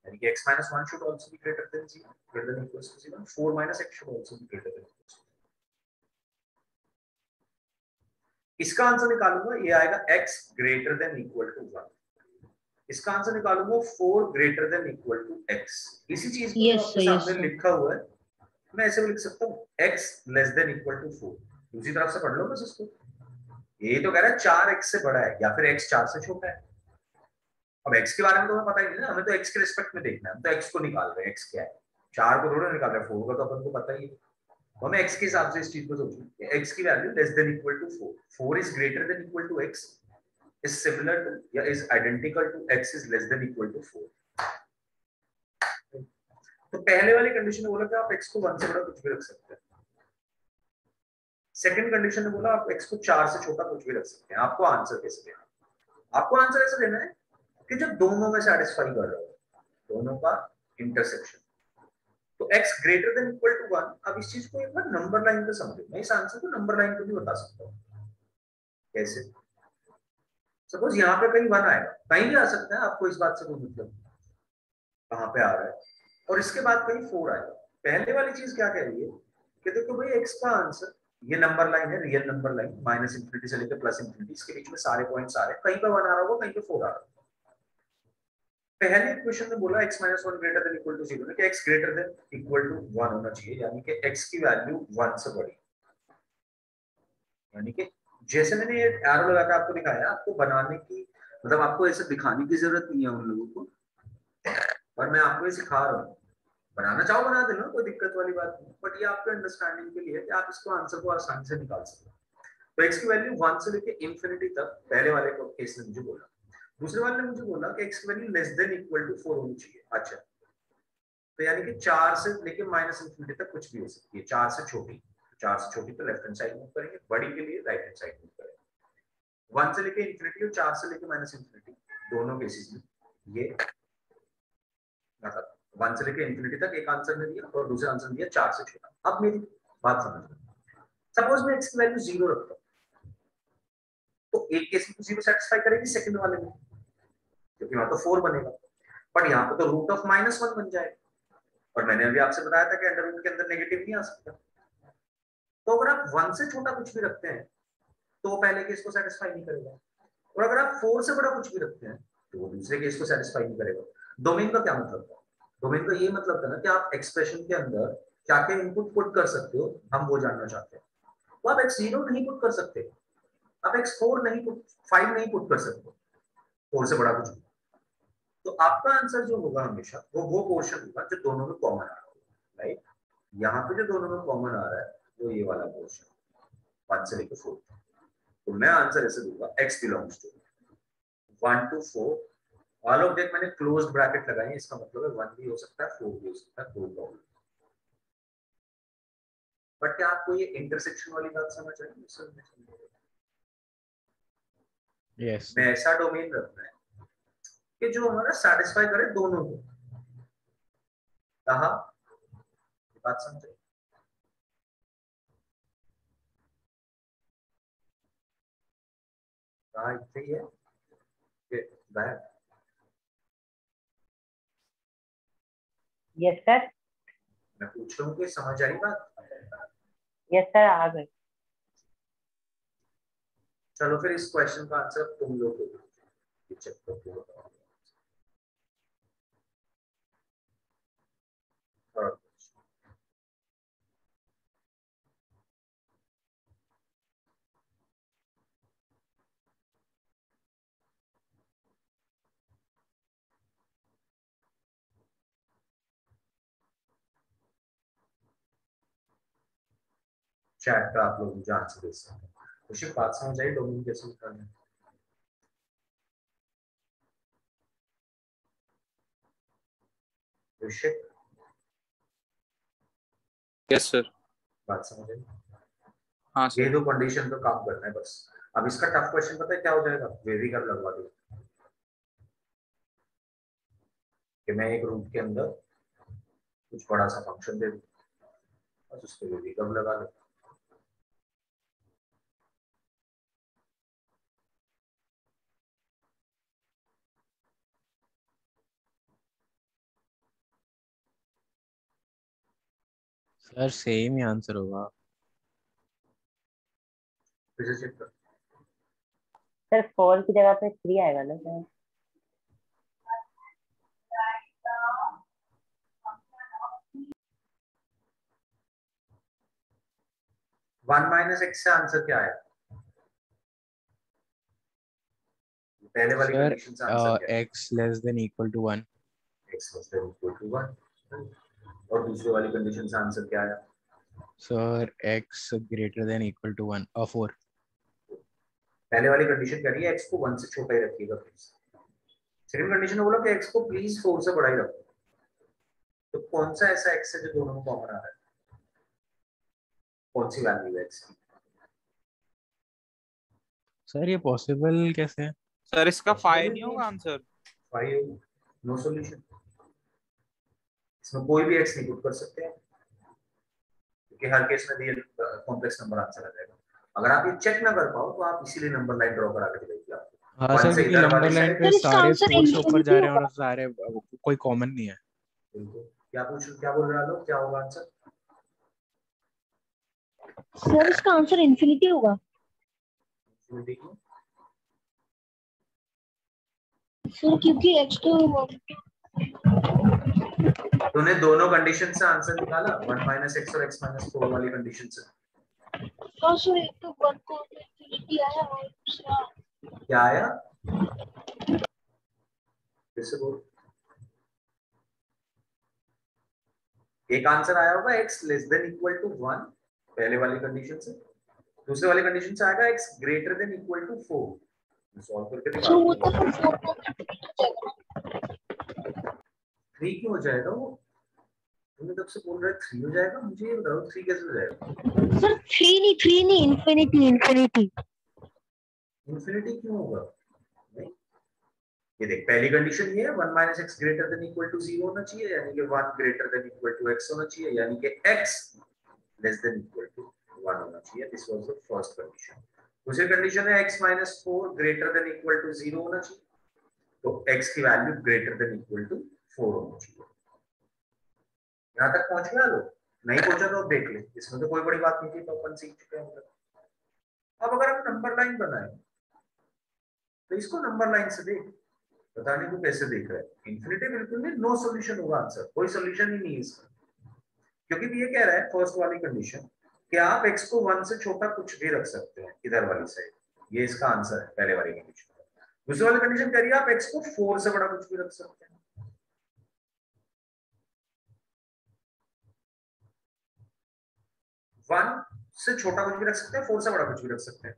यानी कि x - 1 should also be greater than 0, greater than equals to 0, 4 - x should also be greater than equals to 0। इसका आंसर निकालूंगा, ये आएगा x greater than equal to 1, इसका आंसर निकालूंगा 4 greater than equal to x। इसी चीज को
Yes,
आपके
sir, yes,
सामने
sir.
लिखा हुआ है, मैं ऐसे भी लिख सकता हूँ x less than equal to 4, दूसरी तरफ से पढ़ लो बस इसको, ये तो कह रहा है 4x से बड़ा है या फिर x 4 से छोटा है। अब x के बारे में तो हमें पता ही नहीं ना, हमें तो x के रिस्पेक्ट में देखना है, हम तो x को निकाल रहे हैं, x क्या है, 4 को थोड़ा निकाल रहे हैं, 4 का तो अपन को पता ही है, तो हमें x के हिसाब से इस चीज को सोचना है, x की value less than equal to 4, 4 is greater than equal to x, is similar to या is identical to x is less than equal to 4। तो पहले वाली कंडीशन में बोला कि आप x को 1 से बड़ा कुछ भी रख सकते हैं, सेकंड कंडीशन में बोला आप x को 4 से छोटा कुछ भी रख सकते हैं। आपको आंसर कैसे देना? आपको आंसर ऐसे देना है कि जो दोनों में सेटिस्फाई कर रहा हो, दोनों का इंटरसेक्शन, तो x greater than equal to 1। अब इस चीज को एक बार नंबर लाइन पे समझो, मैं इस आंसर को नंबर लाइन पे भी बता सकता हूँ। कैसे? सपोज यहाँ पे कहीं 1 आएगा, कहीं भी आ सकता है, आपको इस बात से कोई मतलब कहाँ पे आ रहा है, और इसके बाद कहीं 4 आएगा। पहले वाली चीज क्या कह रही है कि देखो भाई x का आंसर, ये नंबर लाइन है, real number line, minus infinity से लेकर प्लस इंफिनिटी, इसके बीच में सारे पॉइंट्स आ रहे हैं, कहीं पे 1 आ रहा होगा, कहीं पे 4 आ रहा होगा। पहले इक्वेशन में बोला x - 1 greater than equal to 0, कि x greater than equal to 1 होना चाहिए, यानी कि x की वैल्यू 1 से बड़ी, यानी कि जैसे मैंने ये एरो लगा के आपको दिखाया, आपको बनाने की मतलब आपको ऐसे दिखाने की जरूरत नहीं है उन लोगों को, पर मैं आपको ये सिखा रहा हूँ, बनाना चाहो बना देना, कोई दिक्कत वाली बात नहीं, बट ये आपके अंडरस्टैंडिंग के लिए कि आप इसको आंसर को आसानी से निकाल सकते हो। तो x की वैल्यू 1 से लेके इंफिनिटी तक पहले वाले को केस ने मुझे बोला, दूसरे वाले ने मुझे बोला कि x की value less than equal to 4 होनी चाहिए। अच्छा, तो यानी कि 4 से लेके माइनस इंफिनिटी तक कुछ भी हो सकती है, 4 से छोटी, 4 से छोटी तो लेफ्ट हैंड साइड मूव करेंगे, बड़ी के लिए राइट हैंड साइड मूव करेंगे। 1 से लेके इंफिनिटी और 4 से लेके माइनस इंफिनिटी, दोनों केसेस में ये मतलब 1 से लेके इंफिनिटी तक एक आंसर ने दिया और दूसरा आंसर दिया 4 से छोटा। अब मेरी बात समझ लो, सपोज मैं x की वैल्यू 0 रखता हूं, तो एक केस में तो 0 सेटिस्फाई करेगी, सेकंड वाले में क्योंकि वहां तो 4 बनेगा, बट यहाँ पे तो रूट ऑफ -1 बन जाएगा, और मैंने अभी आपसे बताया था कि अंडर रूट के अंदर नेगेटिव नहीं आ सकता। तो अगर आप 1 से छोटा कुछ भी रखते हैं तो वो पहले केस को सेटिस्फाई नहीं करेगा, और अगर आप 4 से बड़ा कुछ भी रखते हैं तो वो दूसरे केस को सेटिस्फाई नहीं करेगा। डोमेन का क्या मतलब था? डोमेन का ये मतलब था ना कि आप एक्सप्रेशन के अंदर क्या क्या इनपुट पुट कर सकते हो, हम वो जानना चाहते हैं। तो आप x0 नहीं पुट कर सकते, आप x4 नहीं पुट, 5 नहीं पुट कर सकते, 4 से बड़ा कुछ भी। तो आपका आंसर जो होगा हमेशा वो पोर्शन होगा जो दोनों में कॉमन आ रहा होगा, राइट? यहाँ पे जो दोनों में कॉमन आ रहा है वो ये वाला पोर्शन 1 से लेकर 4। तो मैं आंसर ऐसे दूंगा x belongs to 1 to 4 all of that मैंने क्लोज्ड ब्रैकेट लगाई है, इसका मतलब है 1 भी हो सकता है 4 भी हो सकता है, कोई प्रॉब्लम। बट क्या आपको ये इंटरसेक्शन वाली बात समझ आई?
यस
मैं ऐसा डोमेन रखना है कि जो हमारा सेटिस्फाई करे दोनों को। कहा बात समझे? कहा इतनी है कि बैक।
Yes sir.
मैं पूछ रहा हूँ कि समझ आई बात?
यस सर, आ गए।
चलो फिर इस क्वेश्चन का आंसर तुम लोग दो, चेक करके बताओ। चैट पे आप लोग मुझे आंसर दे सकते हैं। ऋषि बात समझ आई डोमेन कैसे निकालना है? ऋषि
यस सर।
बात समझ आई?
हाँ
ये
सर।
दो कंडीशन पे काम करना है बस। अब इसका टफ क्वेश्चन पता है क्या हो जाएगा? वेरी कर लगवा दो कि मैं एक रूट के अंदर कुछ बड़ा सा फंक्शन दे दूं, बस उसके वेरी कब लगा लो।
सर सेम ही आंसर होगा।
फिर से चेक कर।
सर 4 की जगह पे 3 आएगा ना सर?
वन माइनस एक्स से आंसर क्या है? पहले वाली
सर
कंडीशन से आंसर क्या है?
x less than equal to 1।
X less than equal to 1। और दूसरी वाली कंडीशन से आंसर क्या है?
Sir x greater than equal to 1 और 4।
पहले वाली कंडीशन कह रही है एक्स को 1 से छोटा ही रखिएगा प्लीज। सेकंड कंडीशन ने बोला कि एक्स को प्लीज 4 से बड़ा ही रखो। तो कौन सा ऐसा एक्स है जो दोनों में कॉमन आ रहा है? कौन सी वैल्यू है एक्स की?
सर ये पॉसिबल कैसे है?
सर इसका 5 नहीं होगा आंसर?
5। No solution. इसमें कोई भी एक्स नहीं पुट कर सकते हैं क्योंकि हर केस में रियल कॉम्प्लेक्स नंबर आंसर आ जाएगा। अगर आप ये चेक ना कर पाओ तो आप इसीलिए नंबर लाइन ड्रॉ करा के दिखाइए आपको।
हाँ
1
सर,
से
क्योंकि
इधर
नंबर
वाली
लाइन
साइड।
पे
सर इसका
सारे
आंसर
4 से ऊपर
इंफिनिटी
जा रहे हैं
होगा।
और सारे कोई कॉमन नहीं है।
क्या पूछ, क्या बोल रहे हैं लोग? क्या होगा आंसर?
सर इसका आंसर इंफिनिटी होगा। सर क्योंकि x तो
तूने दोनों कंडीशन से आंसर निकाला, 1 माइनस एक्स और x माइनस 4 वाली कंडीशन से।
हाँ सर, एक तो 1 को इंफिनिटी आया और दूसरा
क्या आया? फिर से बोल। एक आंसर आया होगा x less than equal to 1 पहले वाली कंडीशन से, दूसरे वाली कंडीशन से आएगा x greater than equal to 4। Solve करके
सर वो
दिखा।
तो फिर 4 को इंफिनिटी हो जाएगा।
3 क्यों हो जाएगा वो? तुमने तब से बोल रहे 3 हो जाएगा, मुझे ये बताओ 3 कैसे हो जाएगा?
सर 3 नहीं इंफिनिटी इंफिनिटी।
इंफिनिटी क्यों होगा? नहीं, ये देख पहली कंडीशन ये है 1 minus x greater than equal to 0 होना चाहिए, यानी कि 1 greater than equal to x होना चाहिए, यानी कि x less than equal to 1 होना चाहिए। This was the first condition. दूसरी कंडीशन है x minus 4 greater than equal to 0 होना चाहिए, तो x की value greater than equal to 4 होना चाहिए। यहां तक पहुंच गया लोग? नहीं पहुंचा तो अब देख ले, इसमें तो कोई बड़ी बात नहीं थी, तो अपन सीख चुके हैं। अब अगर हम नंबर लाइन बनाए तो इसको नंबर लाइन से देख, बताने को कैसे देख रहा है। इंफिनिटी बिल्कुल नहीं, नो सॉल्यूशन होगा आंसर, कोई सॉल्यूशन ही नहीं है इसका। क्योंकि ये कह रहा है फर्स्ट वाली कंडीशन कि आप x को 1 से छोटा कुछ भी रख सकते हैं इधर वाली साइड, ये इसका आंसर है पहले वाली कंडीशन। दूसरी वाली कंडीशन कह रही है आप x को 4 से बड़ा कुछ भी रख सकते हैं। 1 से छोटा कुछ भी रख सकते हैं, 4 से बड़ा कुछ भी रख सकते हैं।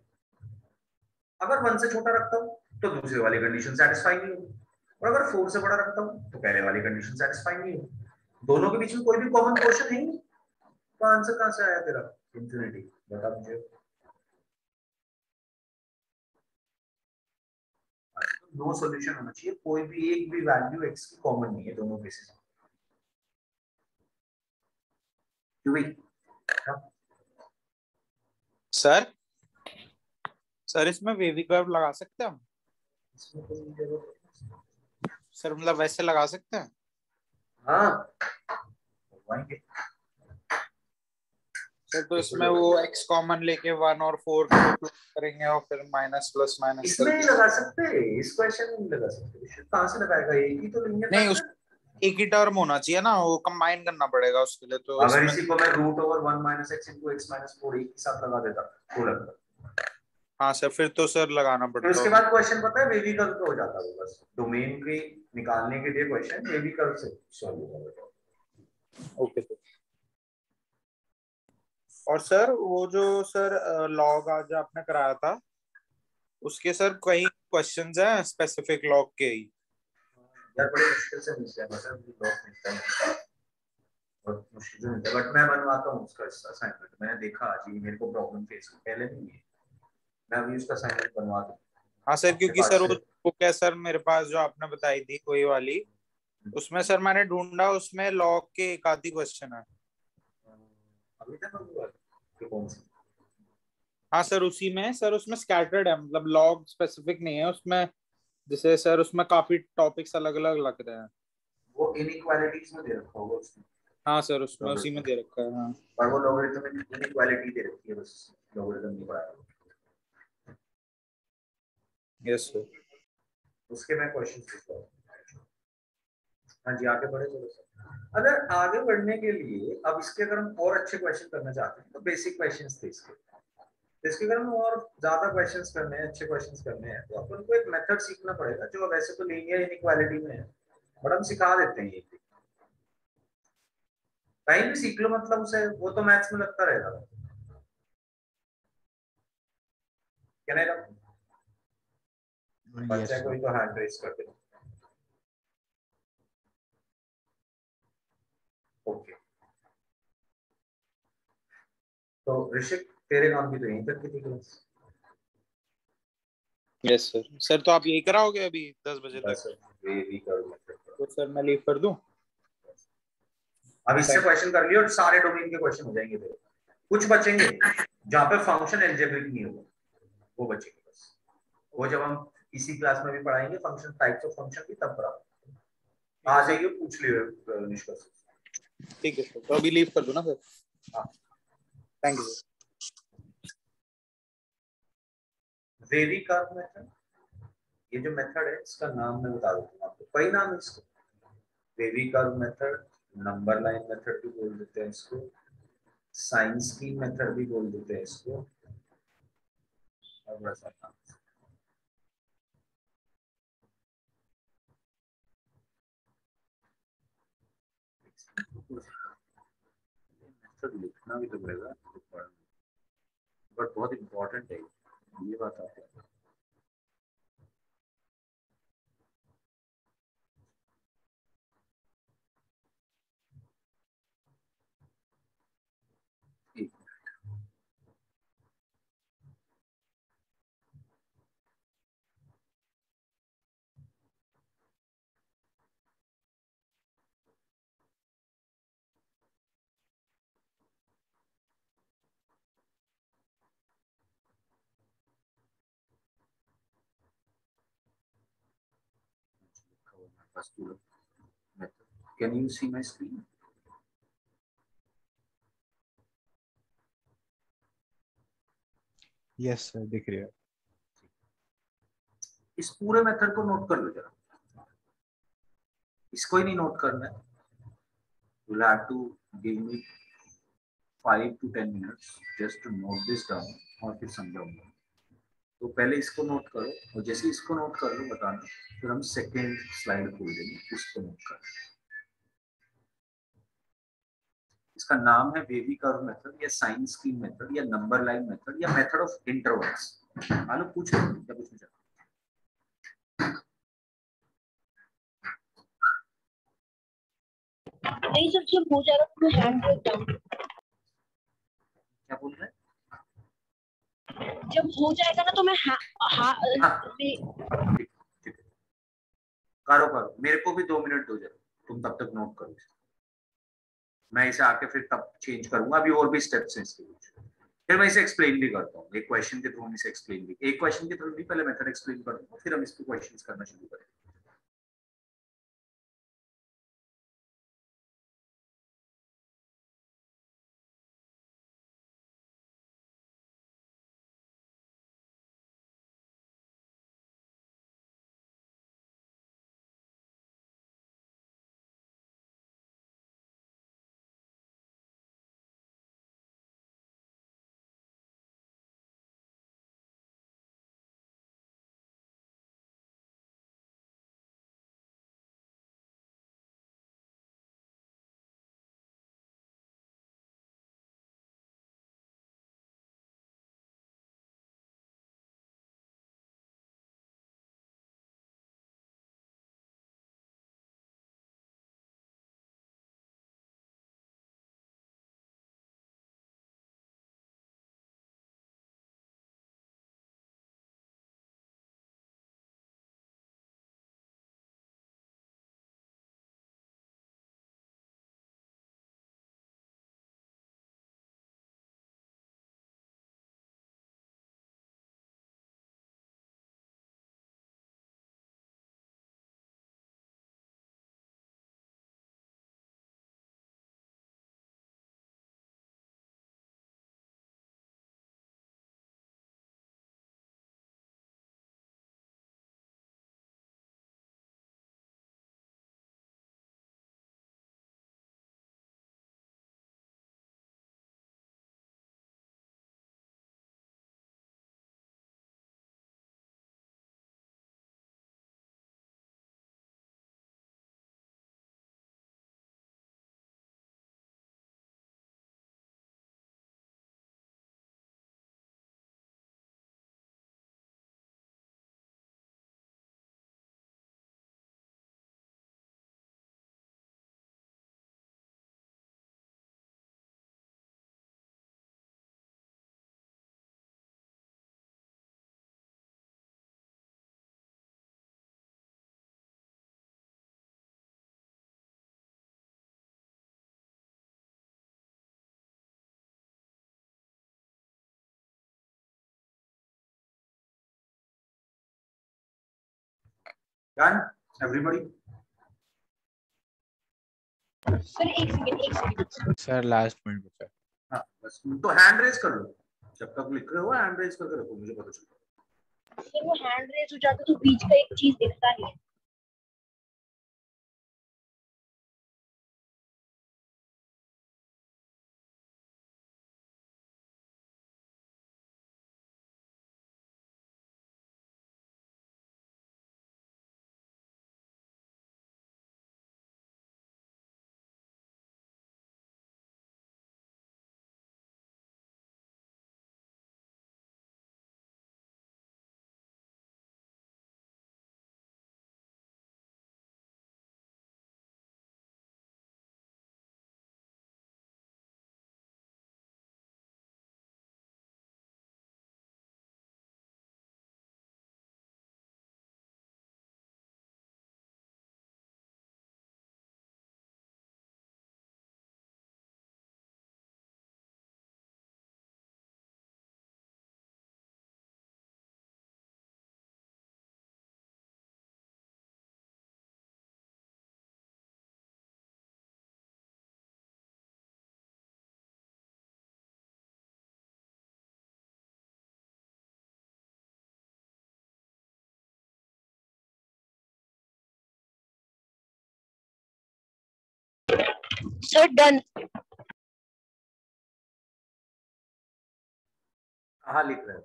अगर 1 से छोटा रखता हूँ तो दूसरे वाली कंडीशन सेटिस्फाई नहीं होगी, और अगर 4 से बड़ा रखता हूँ तो पहले वाली कंडीशन सेटिस्फाई नहीं होगी। दोनों के बीच में कोई भी कॉमन क्वेश्चन है नहीं, तो आंसर कहां से आया तेरा इंफिनिटी? बता मुझे। नो सॉल्यूशन होना चाहिए, कोई भी एक भी वैल्यू x की कॉमन नहीं है दोनों केसेस में। क्यों भाई?
सर इसमें वेवी कर्व लगा सकते हैं हम?
इसमें कोई जरूरत नहीं।
सर मतलब वैसे लगा सकते हैं?
हाँ वहीं
सर तो इसमें वो x कॉमन लेके 1 और 4 को प्लस करेंगे और फिर माइनस प्लस माइनस
इसमें नहीं लगा सकते, इस क्वेश्चन में नहीं लगा सकते। कहां से लगाएगा? एक ही तो नहीं है
नहीं,
फैक्टर।
उस एक ही टर्म होना चाहिए ना, वो कंबाइन करना पड़ेगा उसके लिए। तो
अगर
इसमें
इसी को मैं root over 1 minus x into x minus 4 एक ही साथ लगा देता तो लगता।
हाँ सर, फिर तो सर लगाना
फिर
पड़ता
उसके
होगा।
बाद क्वेश्चन पता है वेवी कर्व पे हो जाता है, बस डोमेन के निकालने के लिए क्वेश्चन वेवी कर्व से सॉल्व हो जाता।
Okay sir. और सर वो जो सर लॉग आज आपने कराया था, उसके सर कई क्वेश्चंस हैं स्पेसिफिक लॉग के ही।
यार बड़े मुश्किल से मिलते हैं, मतलब मुझे लॉग मिलता है बहुत मुश्किल से मिलता है, बट मैं बनवाता हूँ उसका असाइनमेंट। मैंने देखा आज ही मेरे को प्रॉब्लम फेस हुई, पहले नहीं है। मैं अभी उसका असाइनमेंट बनवा दूँ
हाँ सर,
आपके
क्योंकि सर
पास से।
वो क्या सर, मेरे पास जो आपने बताई थी कोई वाली, उसमें सर मैंने ढूंढा, उसमें लॉग के एक आधी क्वेश्चन है।
अभी तक हुआ कि कौन सी?
हाँ सर उसी में, सर उसमें स्कैटर्ड है, मतलब लॉग स्पेसिफिक नहीं है उसमें। जैसे सर उसमें काफी टॉपिक्स अलग अलग लग रहे हैं।
वो इनइक्वालिटीज में दे रखा होगा उसने,
हाँ सर उसमें उसी में दे रखा है। हाँ
पर वो लॉगरिथम में इनइक्वालिटी दे रखी है, बस लॉगरिथम नहीं पढ़ाया।
Yes sir.
उसके मैं क्वेश्चन पूछता हूँ। हाँ जी आगे बढ़े चलो सर। अगर आगे बढ़ने के लिए अब इसके अगर हम और अच्छे क्वेश्चन करना चाहते हैं तो बेसिक क्वेश्चंस थे इसके। तो इसके अगर हम और ज्यादा क्वेश्चंस करने हैं, अच्छे क्वेश्चंस करने हैं, तो अपन को एक मेथड सीखना पड़ेगा जो वैसे तो लीनियर इनइक्वालिटी में है, बट हम सिखा देते हैं ये। कहीं भी सीख लो, मतलब उसे वो तो मैथ्स में लगता रहेगा। क्या नहीं रहा बच्चा
यस
कोई तो हैंड रेस कर दे। ओके तो ऋषिक तेरे नाम की तो यहीं तक की थी क्लास।
Yes sir. सर तो आप यही कराओगे अभी 10 बजे तक?
बस वे भी करूँ।
तो सर मैं लीव कर दूं?
अब इससे
थैंक
क्वेश्चन कर लियो और सारे डोमेन के क्वेश्चन हो जाएंगे तेरे। कुछ बचेंगे जहाँ पे फंक्शन एल्जेब्रिक नहीं होगा, वो बचेंगे बस। वो जब हम इसी क्लास में भी पढ़ाएंगे फंक्शन टाइप्स ऑफ फंक्शन की, तब पढ़ाओ। आ जाइए पूछ लियो निष्कर्ष।
ठीक है सर, तो अभी लीव कर दूं ना सर?
हाँ
thank you sir.
Wavy curve method, ये जो मेथड है इसका नाम मैं बता देता हूँ आपको, कई नाम है इसको। Wavy curve method, number line method भी बोल देते हैं इसको, साइन स्कीम मेथड भी बोल देते हैं इसको, और बड़ा सा नाम। मेथड लिखना भी तो पड़ेगा, बट बहुत इंपॉर्टेंट है ये बात आपको। Can you see my screen?
Yes sir दिख रही है।
इस पूरे मेथड को नोट कर लो जरा, इसको ही नहीं नोट करना है। You'll have to give me 5 to 10 minutes just to note this down और फिर समझाऊंगा। तो पहले इसको नोट करो और जैसे इसको नोट कर लो बताना, फिर हम सेकेंड स्लाइड खोल देंगे, उसको नोट कर। इसका नाम है वेवी कर्व मेथड या साइन स्कीम मेथड या नंबर लाइन मेथड या मेथड ऑफ इंटरवल्स। आलो पूछ क्या पूछना चाहते
नहीं सर, जब हो जाएगा तो मैं हैंड रेज डाउन,
क्या बोल रहे हैं?
जब हो जाएगा ना तो मैं
हाँ ठीक ठीक है, करो करो, मेरे को भी 2 मिनट दो जरा, तुम तब तक नोट करो, मैं इसे आके फिर तब चेंज करूंगा, अभी और भी स्टेप्स हैं इसके कुछ, फिर मैं इसे एक्सप्लेन भी करता हूँ, एक क्वेश्चन के थ्रू हम इसे एक्सप्लेन भी, एक क्वेश्चन के थ्रू भी पहले मेथड एक्सप्लेन कर दूंगा, फिर हम इसको क्वेश्चंस करना शुरू करेंगे। Done, everybody?
सर एक सेकंड
सर लास्ट पॉइंट बचा है।
हाँ बस, तो हैंड रेज कर लो, जब तक लिख रहे हो हैंड रेज करके रखो, मुझे पता चलता है।
सर, वो हैंड रेज हो जाता तो बीच का एक चीज दिखता है। Sir done.
कहाँ लिख रहे हो?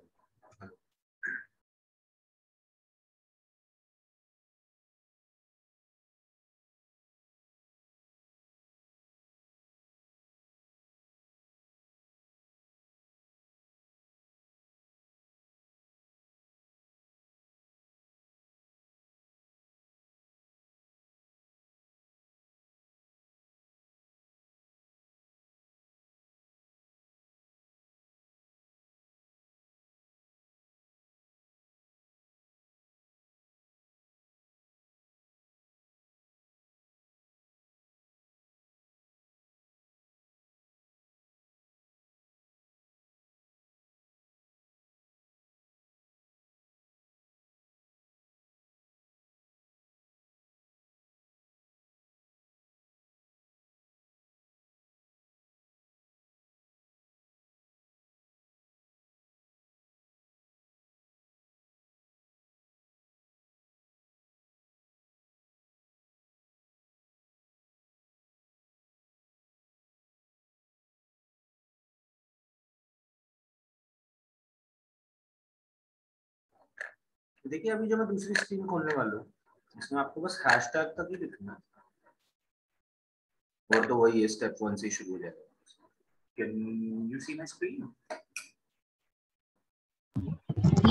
देखिए अभी जो मैं दूसरी स्क्रीन खोलने वाला हूँ इसमें आपको बस हैशटैग तक ही लिखना है और तो वही है, स्टेप 1 से शुरू हो जाएगा। Can you see my screen?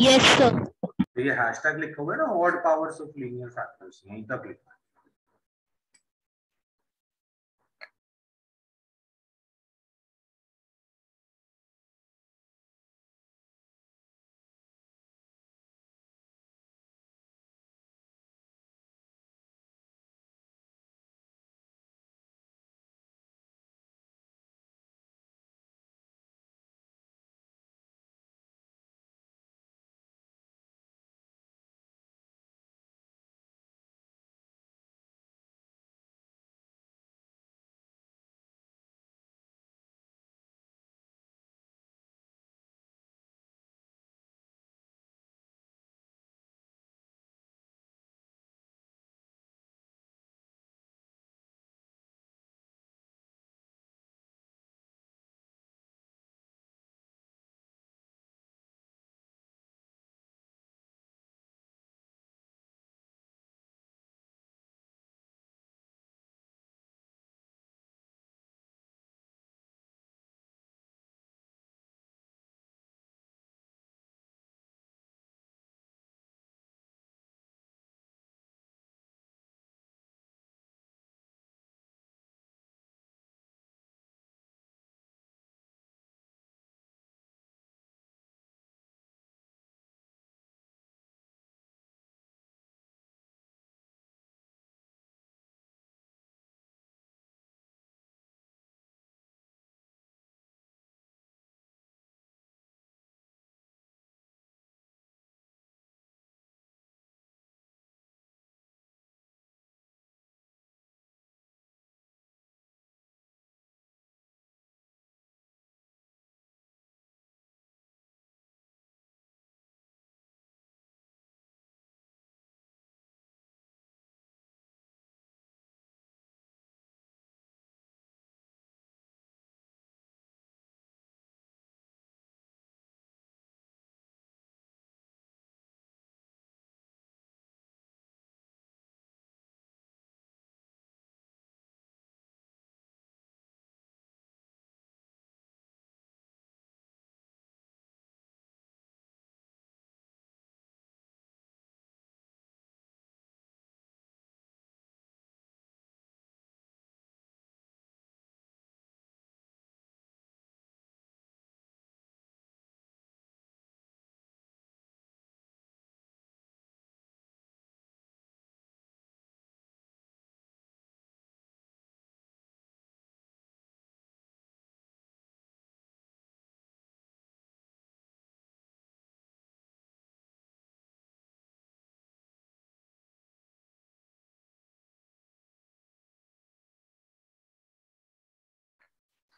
Yes sir.
तो ये हैशटैग लिखा हुआ है ना, odd powers of linear factors, यहीं तक लिखना है।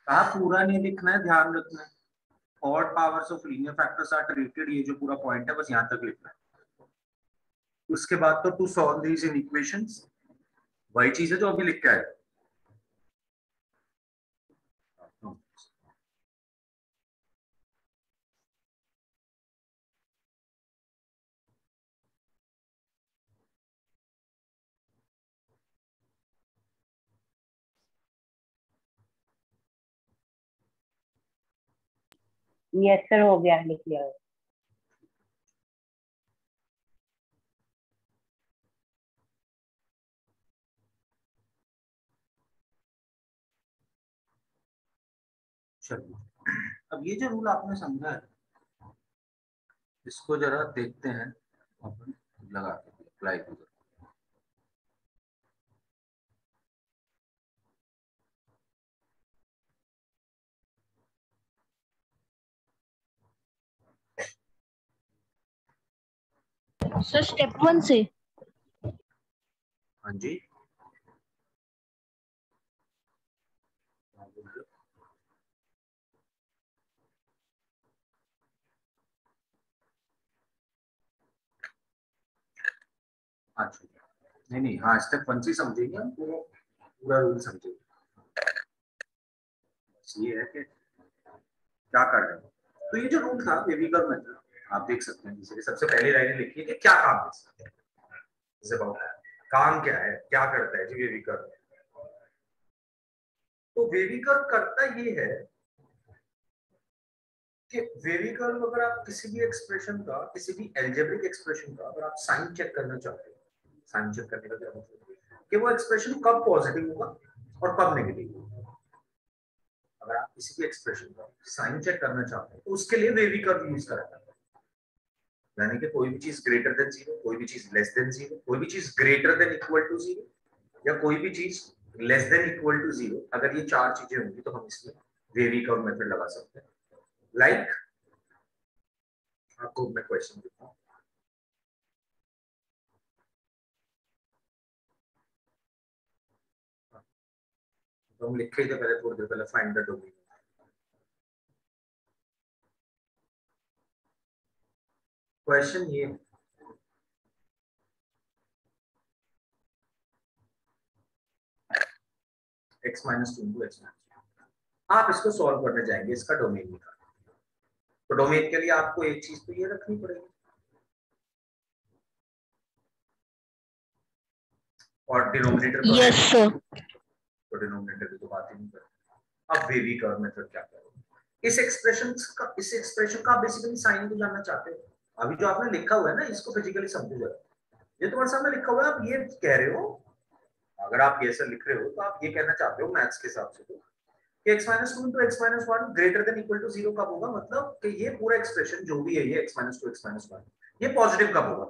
कहा पूरा नहीं लिखना है, ध्यान रखना है। Odd powers of linear factors are treated, ये जो पूरा पॉइंट है बस यहाँ तक लिखना है। उसके बाद तो to solve these inequations, वही चीज है जो अभी लिख के आए।
यस सर, हो गया, लिख लिया।
चलिए अब ये जो रूल आपने समझा है इसको जरा देखते हैं अपन लगा के अप्लाई कर।
सर स्टेप 1 से।
हाँ जी, अच्छा नहीं नहीं, हाँ स्टेप 1 से समझेंगे हम, पूरा रूल समझेंगे। बस ये है कि क्या कर रहे हैं। तो ये जो रूल था वेविगर मेथड, आप देख सकते हैं जैसे सबसे पहली लाइन लिखी है कि क्या काम है इसका, इज अबाउट काम क्या है, क्या करता है जी वेवी कर्व। तो वेवी कर्व करता ये है कि वेवी कर्व अगर आप किसी भी एक्सप्रेशन का, किसी भी अलजेब्रिक एक्सप्रेशन का अगर आप साइन चेक करना चाहते हो, साइन चेक करने का क्या मतलब है कि वो एक्सप्रेशन कब पॉजिटिव होगा और कब नेगेटिव होगा। अगर आप किसी भी एक्सप्रेशन का साइन चेक करना चाहते हैं तो उसके लिए वेवी कर्व यूज करा जाता है। यानी कि कोई भी चीज ग्रेटर देन जीरो, कोई भी चीज लेस देन जीरो, कोई भी चीज greater than equal to zero, या कोई भी चीज less than equal to zero, अगर ये चार चीजें होंगी तो हम इसमें वेवी कर्व मेथड लगा सकते हैं। लाइक आपको मैं क्वेश्चन देता हूं, तो हम लिखे ही थे पहले, थोड़ी देर पहले, फाइंड द डोमेन। क्वेश्चन ये x minus 2 into x minus, आप इसको सॉल्व करने जाएंगे, इसका डोमेन निकालना। तो डोमेन के लिए आपको एक चीज तो ये रखनी पड़ेगी, और डिनोमिनेटर तो
यस सर।
तो डिनोमिनेटर की तो बात ही नहीं करते। अब वेवी कर्व मेथड क्या करें, इस एक्सप्रेशन का बेसिकली साइन तो जानना चाहते हो। अभी जो आपने लिखा हुआ है ना, इसको फिजिकली समझो जरा। ये तुम्हारे सामने लिखा हुआ है, आप ये कह रहे हो, अगर आप ये सब लिख रहे हो तो आप ये कहना चाहते हो मैथ्स के हिसाब से तो कि x minus 2 into x minus 1 greater than equal to 0 कब होगा, मतलब कि ये पूरा एक्सप्रेशन जो भी है ये x माइनस 2 एक्स माइनस 1 ये पॉजिटिव कब होगा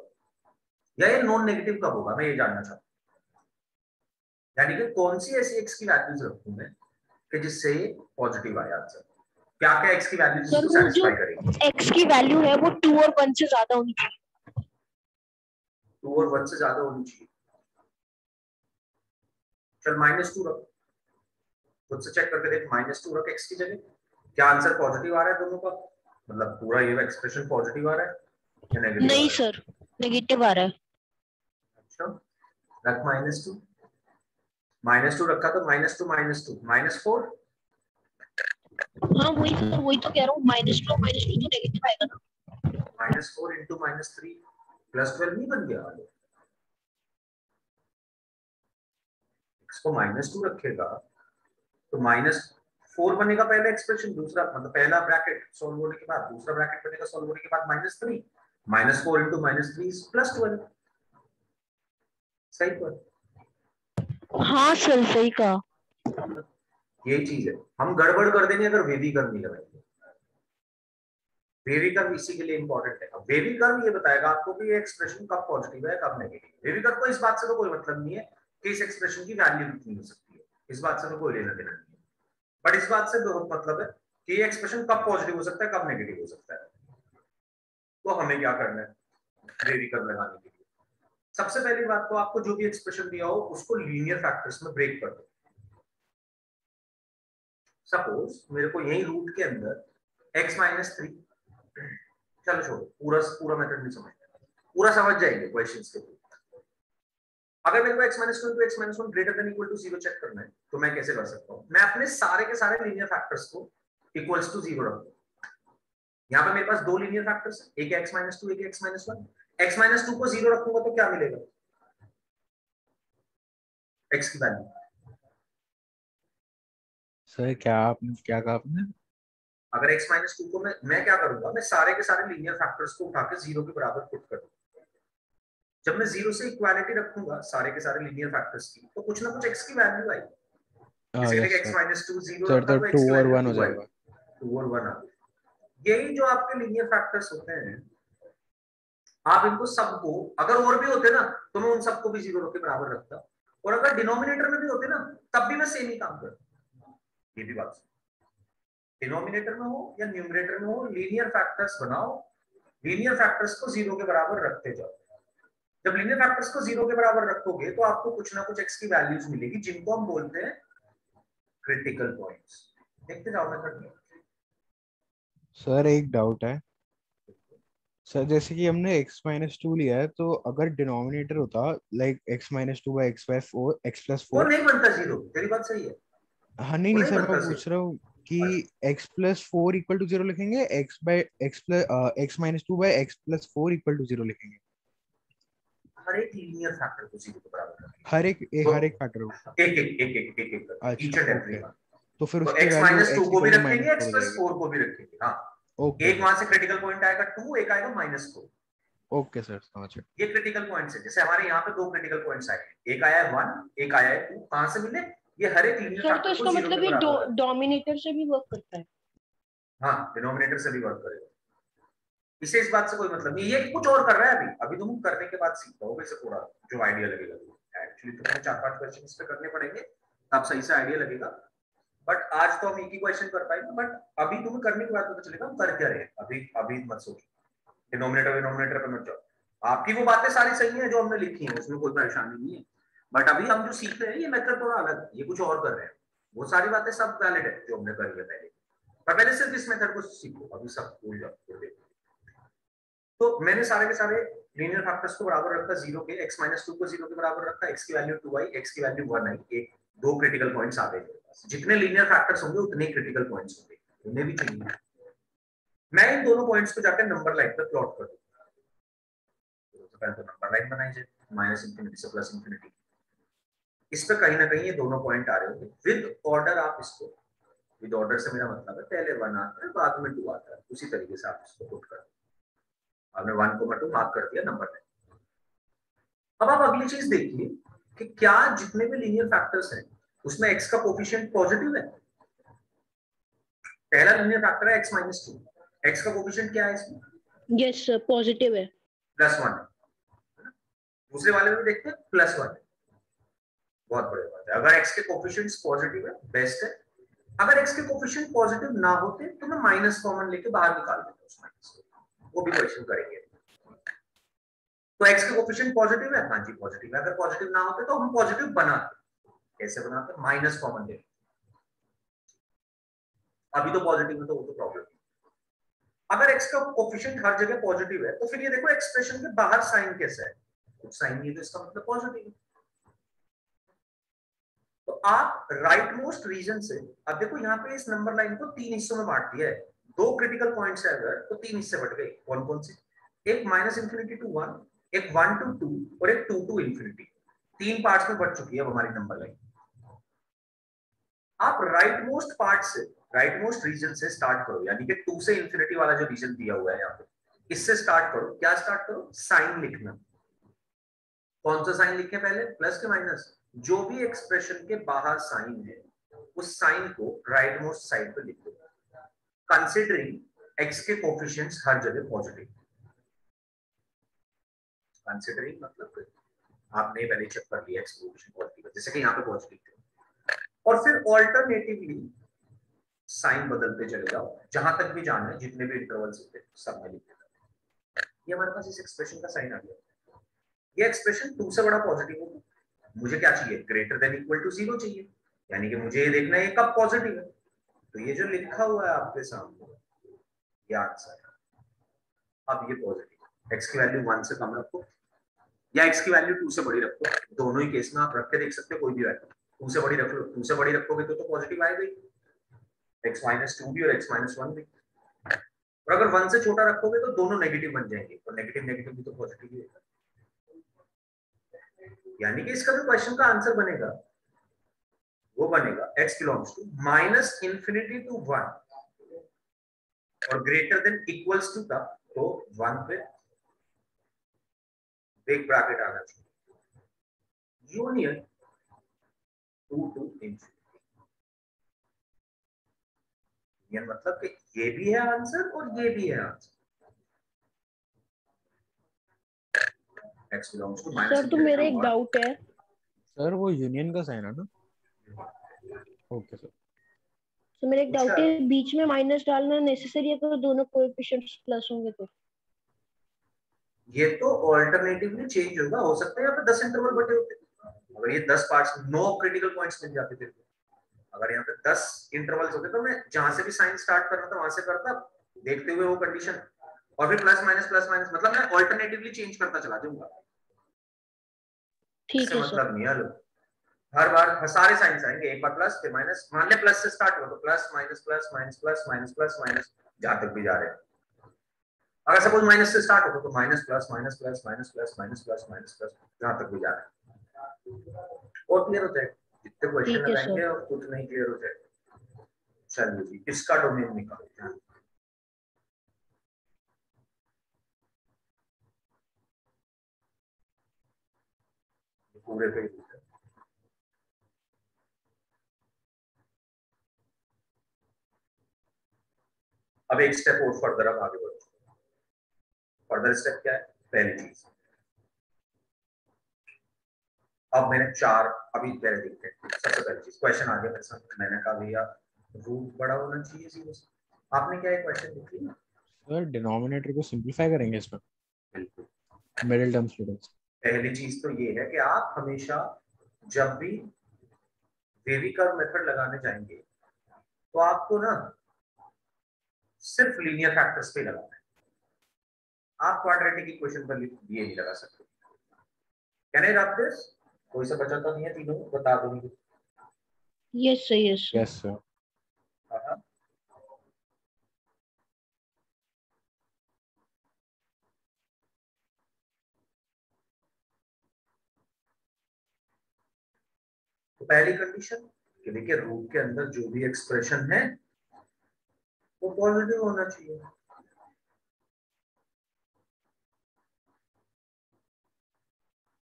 या ये नॉन नेगेटिव कब होगा, मैं ये जानना चाहता हूं। यानी कि कौन सी ऐसी x की वैल्यूज रखूं मैं कि जिससे पॉजिटिव आए आंसर। क्या क्या x की वैल्यूज इसको सेटिस्फाई करेगी।
x की वैल्यू है वो 2 और 1 से ज्यादा होनी चाहिए।
2 और 1 से ज्यादा होनी चाहिए। चल माइनस 2 रख, खुद से चेक करके देख, माइनस 2 रख x की जगह, क्या आंसर पॉजिटिव आ रहा है दोनों का, मतलब पूरा ये एक्सप्रेशन पॉजिटिव आ रहा है या नेगेटिव?
नहीं सर, नेगेटिव आ रहा है।
अच्छा रख माइनस टू रखा तो माइनस टू माइनस 4।
हाँ वही सर, वही तो कह रहा हूँ, -2 तो नेगेटिव आएगा ना।
-4 इंटू -3 +12 नहीं बन गया। इसको -2 रखेगा तो -4 बनेगा पहला एक्सप्रेशन, दूसरा मतलब पहला ब्रैकेट सॉल्व होने के बाद दूसरा ब्रैकेट बनेगा सॉल्व होने के बाद -3, -4 इंटू -3 +12। सही पर?
हाँ सर सही कहा।
यही चीज है, हम गड़बड़ कर देंगे अगर वेवी कर्व नहीं लगाएंगे। वेवी कर्व इसी के लिए इंपॉर्टेंट है। अब वेवी कर्व ये बताएगा आपको कि ये एक्सप्रेशन कब पॉजिटिव है कब नेगेटिव है। वेवी कर्व को इस बात से तो कोई मतलब नहीं है कि इस एक्सप्रेशन की वैल्यू कितनी हो सकती है, इस बात से तो कोई लेना देना नहीं है, बट इस बात से बहुत मतलब है कि ये एक्सप्रेशन कब पॉजिटिव हो सकता है कब नेगेटिव हो सकता है। तो हमें क्या करना है वेवी कर्व लगाने के लिए, सबसे पहली बात तो आपको जो भी एक्सप्रेशन दिया हो उसको लीनियर फैक्टर्स में ब्रेक कर दो। सपोज मेरे को यही रूट के अंदर x-3, चलो छोड़ो पूरा मेथड नहीं समझना, पूरा समझ जाएंगे क्वेश्चंस के थ्रू। अगर मेरे को x-2 तो x-1 greater than equal to 0 check करना है तो मैं कैसे कर सकता हूं, मैं अपने सारे के सारे लीनियर फैक्टर्स को इक्वल्स टू 0 रखूं। यहां पे मेरे पास दो लीनियर फैक्टर्स है, एक x-2 एक x-1। x-2 को 0 रखूंगा तो क्या मिलेगा, x की वैल्यू।
सर क्या कहा आपने?
अगर x-2 को मैं क्या करूंगा, मैं सारे के सारे लीनियर फैक्टर्स को उठा के 0 के बराबर पुट कर दूंगा। जब मैं 0 से इक्वालिटी रखूंगा सारे के सारे लीनियर फैक्टर्स की तो कुछ ना कुछ x की वैल्यू आएगी। जैसे x-2 0
सर
रखा
तो
तो x
2
की
और
वैल्यू
1 हो जाएगा।
2 और 1 आ गई। यही जो आपके लीनियर फैक्टर्स होते हैं, आप इनको सबको, अगर और भी होते ना तो मैं उन सबको भी 0 के बराबर रखता, और अगर डिनोमिनेटर में भी होते ना तब भी मैं सेम ही काम करता। ये भी बात, डिनोमिनेटर में हो या न्यूमरेटर में हो, लीनियर फैक्टर्स बनाओ, लीनियर फैक्टर्स को 0 के बराबर रखते जाओ। जब लीनियर फैक्टर्स को 0 के बराबर रखोगे तो आपको कुछ ना कुछ x की वैल्यूज मिलेगी जिनको हम बोलते हैं क्रिटिकल पॉइंट्स। देखते जाओ मेथड में। सर
एक डाउट है सर, जैसे कि हमने x-2 लिया है तो अगर डिनोमिनेटर होता लाइक x-2 x+4
वो नहीं बनता 0, तेरी बात सही है।
हाँ नहीं सर, मैं पूछ रहा हूँ कि x प्लस 4 इक्वल टू 0 लिखेंगे, x by x plus x minus 2 by x plus 4 equal to 0 लिखेंगे।
हर एक लीनियर फैक्टर को 0 के बराबर रखेंगे।
हर एक
तो
हर एक फैक्टर को
एक एक एक एक एक एक
अच्छा
each and
okay,
every one.
तो फिर
तो
उसकी
x
वैल्यू
माइनस 2
x
को भी
इक्वल टू
रखेंगे,
माइनस
x
4 हो
प्लस
जाएगी।
4 को भी रखेंगे। हाँ,
ओके
एक वहां से क्रिटिकल पॉइंट आएगा 2, एक आएगा -4।
ओके सर, समझ गया।
ये क्रिटिकल पॉइंट्स है। जैसे हमारे यहाँ पे 2 क्रिटिकल पॉइंट्स आए, एक आया है 1, एक आया है 2। कहां से मिले? ये हर एक लीनियर
सर तो
फैक्टर को
इसका
0
मतलब
के
ये
बराबर है।
डोमिनेटर से भी वर्क करता है।
हाँ, डिनोमिनेटर से भी वर्क करेगा। इसे इस बात से कोई मतलब नहीं, ये कुछ और कर रहा है। अभी तुम करने के बाद सीख पाओगे इसे थोड़ा, जो आइडिया लगेगा। एक्चुअली तुम्हें 4-5 क्वेश्चन इस पे करने पड़ेंगे, तब सही से आइडिया लगेगा। बट आज तो हम एक ही क्वेश्चन कर पाएंगे, बट अभी तुम्हें करने के बाद पता चलेगा हम कर क्या रहे हैं। अभी अभी मत सोचो, डिनोमिनेटर पे मत जाओ। आपकी वो बातें सारी सही है जो हमने लिखी है, उसमें कोई परेशानी नहीं है। बट अभी हम जो सीख रहे हैं ये मेथड थोड़ा अलग है, ये कुछ और कर रहे हैं। वो सारी बातें सब वैलिड है जो हमने करी है पहले, पर पहले सिर्फ इस मेथड को सीखो, अभी सब भूल जाओ। तो मैंने सारे के सारे लीनियर फैक्टर्स को बराबर रखा 0 के, x माइनस 2 को 0 के बराबर रखा, x की वैल्यू 2 आई, x की वैल्यू 1 आई। एक 2 क्रिटिकल पॉइंट्स आ गए मेरे पास। जितने लीनियर फैक्टर्स होंगे उतने क्रिटिकल पॉइंट्स होंगे, उन्हें भी चाहिए। मैं इन दोनों पॉइंट्स को जाकर नंबर लाइन पर प्लॉट कर दूंगा। तो पहले तो नंबर लाइन बनाई जाए, -∞ से +∞। इस पे कहीं ना कहीं ये दोनों पॉइंट आ रहे होंगे विद ऑर्डर। आप इसको विद ऑर्डर से मेरा मतलब है पहले 1 आता है बाद में 2 आता है, उसी तरीके से आप इसको पुट कर। आपने 1 को 2 मार्क कर दिया नंबर में। अब आप अगली चीज देखिए कि क्या जितने भी लीनियर फैक्टर्स हैं उसमें x का कोफिशिएंट पॉजिटिव है। पहला लीनियर फैक्टर है x माइनस 2, x का कोफिशिएंट क्या है इसमें?
यस सर, पॉजिटिव है,
+1। दूसरे वाले में देखते हैं +1। बहुत बढ़िया बात है। अगर x के कोफिशिएंट्स पॉजिटिव है, बेस्ट है। अगर x के कोफिशिएंट पॉजिटिव ना होते तो मैं माइनस कॉमन लेके बाहर निकाल देता उस माइनस को, वो भी क्वेश्चन करेंगे। तो x के कोफिशिएंट पॉजिटिव है, हाँ जी पॉजिटिव है। अगर पॉजिटिव ना होते तो हम पॉजिटिव बनाते। कैसे बनाते? माइनस कॉमन लेते। अभी तो पॉजिटिव है तो वो तो प्रॉब्लम है। अगर x का कोफिशिएंट हर जगह पॉजिटिव है तो फिर ये देखो एक्सप्रेशन के बाहर साइन कैसा है? कुछ साइन नहीं है तो इसका मतलब पॉजिटिव है। तो आप राइट मोस्ट रीजन से, अब देखो यहाँ पे इस नंबर लाइन को 3 हिस्सों में बांट दिया है। 2 क्रिटिकल पॉइंट्स है अगर, तो 3 हिस्से बट गए। कौन कौन से? एक -∞ to 1, एक 1 to 2 और एक 2 to ∞। 3 पार्ट्स में बट चुकी है अब हमारी नंबर लाइन। आप राइट मोस्ट पार्ट से, राइट मोस्ट रीजन से स्टार्ट करो, यानी कि 2 से ∞ वाला जो रीजन दिया हुआ है यहाँ पे, इससे स्टार्ट करो। क्या स्टार्ट करो? साइन लिखना। कौन सा साइन लिखे पहले? प्लस के माइनस? जो भी एक्सप्रेशन के बाहर साइन है उस साइन को राइट मोस्ट साइड पे लिख दो, कंसीडरिंग x के कोफिशिएंट्स हर जगह पॉजिटिव। कंसीडरिंग मतलब आपने पहले चेक कर लिया x कोफिशिएंट पॉजिटिव, जैसे कि यहाँ पे पॉजिटिव थे, और फिर ऑल्टरनेटिवली साइन बदलते चले जाओ जहां तक भी जाना है, जितने भी इंटरवल्स होते हैं सब में लिख देना। ये हमारे पास इस एक्सप्रेशन का साइन आ गया। ये एक्सप्रेशन 2 से बड़ा पॉजिटिव होगा। मुझे क्या चाहिए? ग्रेटर देन इक्वल टू 0 चाहिए, यानी कि मुझे ये देखना है ये कब पॉजिटिव है। तो ये जो लिखा हुआ है आपके सामने ये आंसर है। अब ये पॉजिटिव है। x की वैल्यू 1 से कम रखो या x की वैल्यू 2 से बड़ी रखो, दोनों ही केस में आप रख के देख सकते हो। कोई भी वैल्यू 2 से बड़ी रख लो, 2 से बड़ी रखोगे तो पॉजिटिव आएगा ही, x माइनस 2 भी और x माइनस 1 भी। और अगर 1 से छोटा रखोगे तो दोनों नेगेटिव बन जाएंगे, तो नेगेटिव नेगेटिव भी तो पॉजिटिव ही होगा। यानी कि इसका जो क्वेश्चन का आंसर बनेगा वो बनेगा x बिलोंग्स टू -∞ to 1 और ग्रेटर देन इक्वल्स टू का, तो 1 पे बिग ब्रैकेट आना चाहिए, यूनियन 2 to ∞। ये मतलब कि ये भी है आंसर और ये भी है answer. x belongs to
sir तो मेरा एक डाउट है
सर, वो यूनियन का साइन है ना? Okay sir.
तो मेरा एक डाउट है, बीच में माइनस डालना नेसेसरी है तो दोनों कोएफिशिएंट्स प्लस होंगे तो?
ये तो ऑल्टरनेटिवली चेंज होगा। हो सकता है यहाँ पे 10 इंटरवल बटे होते, अगर ये 10 पार्ट्स 9 क्रिटिकल पॉइंट्स मिल जाते थे। अगर यहाँ पे 10 इंटरवल्स होते तो मैं जहां से भी साइन स्टार्ट करना था वहां से करता, देखते हुए वो कंडीशन, और फिर प्लस माइनस मतलब मैं ऑल्टरनेटिवली चेंज करता चला जाऊंगा।
ठीक है
मतलब नहीं यार, हर बार सारे साइंस आएंगे, एक बार प्लस फिर माइनस, मान ले प्लस से स्टार्ट हुआ तो plus minus plus minus plus minus plus minus जहां तक भी जा रहे हैं। अगर सपोज माइनस से स्टार्ट हो तो minus plus minus plus minus plus minus plus minus plus जहां तक भी जा रहे हैं। और क्लियर हो जाएगा, जितने क्वेश्चन
ठीक है
लगाएंगे
सर।
और कुछ नहीं क्लियर हो जाएगा। चलिए जी, इसका डोमेन निकालते हैं। पूरे पे अब एक स्टेप और फर्दर अब आगे बढ़ो। फर्दर स्टेप क्या है? पहली चीज, अब मैंने चार अभी पहले देखते हैं। सबसे पहली चीज क्वेश्चन आ गया मेरे साथ, मैंने कहा भैया रूट बड़ा होना चाहिए जीरो से। आपने क्या एक क्वेश्चन लिख लिया?
सर डिनोमिनेटर को सिंपलीफाई करेंगे इसमें,
बिल्कुल।
Middle term students.
पहली चीज तो ये है कि आप हमेशा जब भी वेवी कर्व मेथड लगाने जाएंगे तो आपको ना सिर्फ लीनियर फैक्टर्स पे लगाना है। आप क्वाड्रेटिक इक्वेशन पर ये नहीं लगा सकते। Can I rub this? कोई सा बचा तो नहीं है? तीनों बता दो मुझे।
Yes sir, yes sir.
Yes sir.
तो पहली कंडीशन कि देखिए रूट के अंदर जो भी एक्सप्रेशन है वो पॉजिटिव होना चाहिए।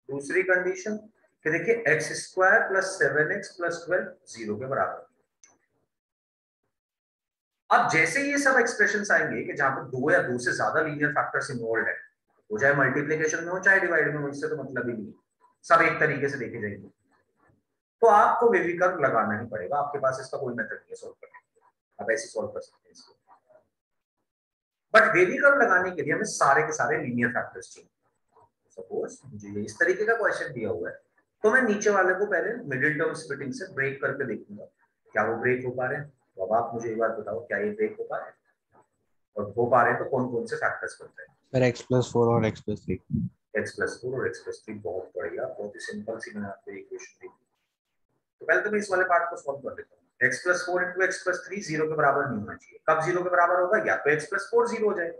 दूसरी कंडीशन कि देखिए x square plus 7x plus 12 zero के बराबर। अब जैसे ये सब एक्सप्रेशंस आएंगे कि जहां पर दो या दो से ज्यादा लीनियर फैक्टर्स इन्वॉल्व है, वो चाहे मल्टीप्लिकेशन में हो चाहे डिवाइड में हो, इससे तो मतलब ही नहीं, सब एक तरीके से देखे जाएंगे। तो आपको वेवी कर्व लगाना ही पड़ेगा, आपके पास इसका कोई मेथड नहीं है सॉल्व करने का। आप ऐसे सॉल्व कर सकते हैं इसको, बट वेवी कर्व लगाने के लिए हमें सारे के सारे लीनियर फैक्टर्स चाहिए। सपोज मुझे इस तरीके का क्वेश्चन दिया हुआ है तो मैं नीचे वाले को पहले मिडिल टर्म स्प्लिटिंग से ब्रेक करके देखूंगा क्या वो ब्रेक हो पा रहे हैं। तो अब आप मुझे एक बात बताओ, क्या ये ब्रेक हो पा रहे हैं? और हो पा रहे हैं तो कौन कौन से फैक्टर्स बनते हैं?
सर x+4 और x+3।
x+4 और x+3। बहुत बढ़िया, बहुत ही सिंपल सी मैंने आपको इक्वेशन दी। तो पहले तो मैं इस वाले पार्ट को सॉल्व कर देता हूँ। x+4 इंटू x+3 जीरो के बराबर नहीं होना चाहिए। कब जीरो के बराबर होगा? या तो x+4 जीरो हो जाए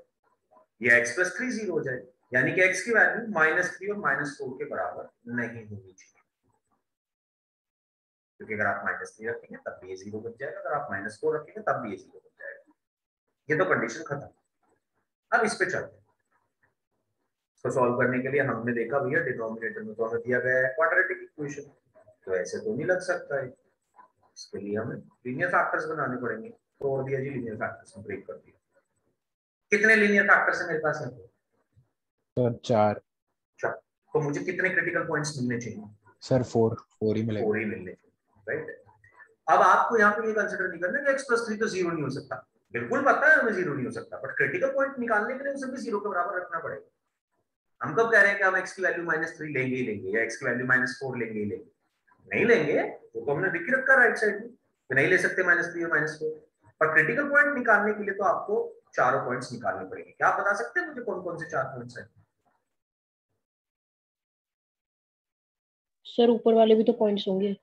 या x+3 जीरो हो जाए, यानी कि x की वैल्यू -3 और -4 के बराबर नहीं होनी चाहिए। क्योंकि अगर आप -3 रखेंगे तब भी ये जीरो बन जाएगा, अगर आप -4 रखेंगे तब भी ये जीरो बन जाएगा। ये तो कंडीशन खत्म। अब इस पे चलते हैं। इसको सॉल्व करने के लिए हमने देखा भैया डिनोमिनेटर में तो हमें दिया गया है क्वाड्रेटिक इक्वेशन, तो ऐसे तो नहीं लग सकता है। इसके लिए हमें लीनियर फैक्टर्स बनाने पड़ेंगे। तो और दिया जी लीनियर फैक्टर्स में ब्रेक कर दिया। कितने लीनियर फैक्टर्स है मेरे पास है?
सर 4।
तो मुझे कितने क्रिटिकल पॉइंट्स मिलने चाहिए?
सर 4 ही मिलेगा।
4 ही मिलने चाहिए, राइट। अब आपको यहाँ पे ये कंसिडर नहीं करना कि x+3 तो जीरो नहीं हो सकता। बिल्कुल पता है हमें जीरो नहीं हो सकता, बट क्रिटिकल पॉइंट निकालने के लिए उसे भी जीरो के बराबर रखना पड़ेगा। हम कब कह रहे हैं कि हम x की वैल्यू -3 लेंगे ही लेंगे या x की वैल्यू -4 लेंगे ही लेंगे? नहीं लेंगे तो हमने लिख रखा राइट साइड में कि नहीं ले सकते -3 और -4। पर क्रिटिकल पॉइंट निकालने के लिए तो आपको चारों पॉइंट्स निकालने पड़ेंगे। क्या आप बता सकते हैं मुझे कौन कौन से 4 पॉइंट्स हैं?
सर ऊपर वाले भी तो पॉइंट्स होंगे।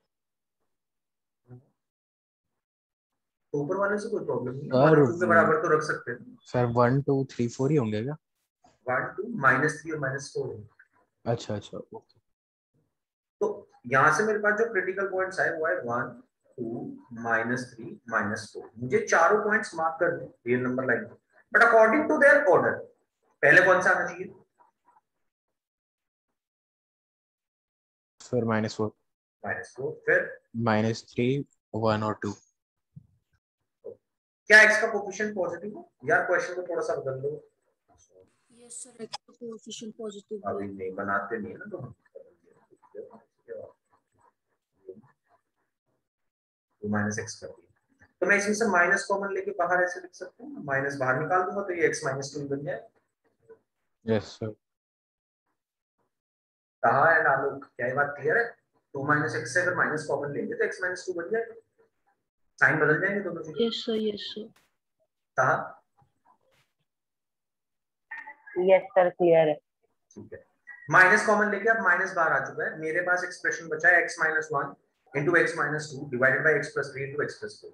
तो ऊपर वाले से कोई प्रॉब्लम नहीं है,
सर
1 और 2 के बराबर तो रख सकते हैं।
सर 1 2 3 4 ही होंगे क्या?
1 2 -3 और -4।
अच्छा अच्छा ओके।
तो यहां से मेरे पास जो क्रिटिकल पॉइंट्स आए वो है 1 2 -3 -4। मुझे चारों पॉइंट्स मार्क कर दो रियल नंबर लाइन पे, but according to their order. पहले कौन सा आना चाहिए?
सर -4
-4। फिर
-3 1 और 2।
क्या x का कोफिशिएंट पॉजिटिव हो? यार क्वेश्चन को थोड़ा सा बदल दो।
यस सर, एक्स का कोएफिशिएंट पॉजिटिव
अभी नहीं बनाते नहीं है ना तो हम तो -x कर दिया। तो मैं इसमें से माइनस कॉमन लेके बाहर ऐसे लिख सकता हूँ, माइनस बाहर निकाल दूंगा तो ये x -2 बन जाए।
Yes sir.
कहा है आलोक, क्या ये बात क्लियर है? 2 -x से अगर माइनस कॉमन लेंगे तो x -2 बन जाएगा, साइन बदल जाएंगे दोनों चीजें।
Yes sir, yes sir.
कहा
यस सर, क्लियर है।
ठीक है। माइनस कॉमन लेके अब माइनस बाहर आ चुका है, मेरे पास एक्सप्रेशन बचा है x -1 into x minus 2 divided by x plus 3 into x plus 4।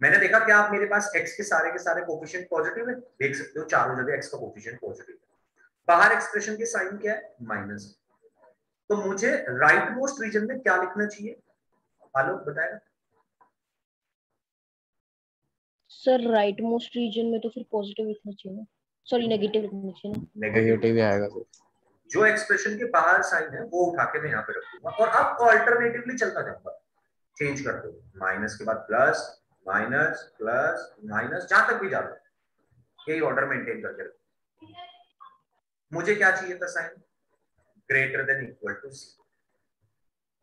मैंने देखा क्या आप मेरे पास x के सारे कोफिशिएंट पॉजिटिव है, देख सकते हो चारों जगह x का कोफिशिएंट पॉजिटिव है। बाहर एक्सप्रेशन के साइन क्या है, माइनस। तो मुझे राइट मोस्ट रीजन में क्या लिखना चाहिए, आलोक बताएगा।
सर राइट मोस्ट रीजन में तो फिर पॉजिटिव लिखना चाहिए ना, सॉरी नेगेटिव लिखना चाहिए ना।
नेगेटिव ही आएगा सर।
जो एक्सप्रेशन के बाहर साइन है वो उठा के मैं यहाँ पे रखूंगा और अब ऑल्टरनेटिवली चलता जाऊंगा, चेंज करते हुए, माइनस के बाद प्लस माइनस प्लस माइनस, जहां तक भी जाता है यही ऑर्डर मेंटेन करके रखूंगा। मुझे क्या चाहिए था sign, greater than equal to 0।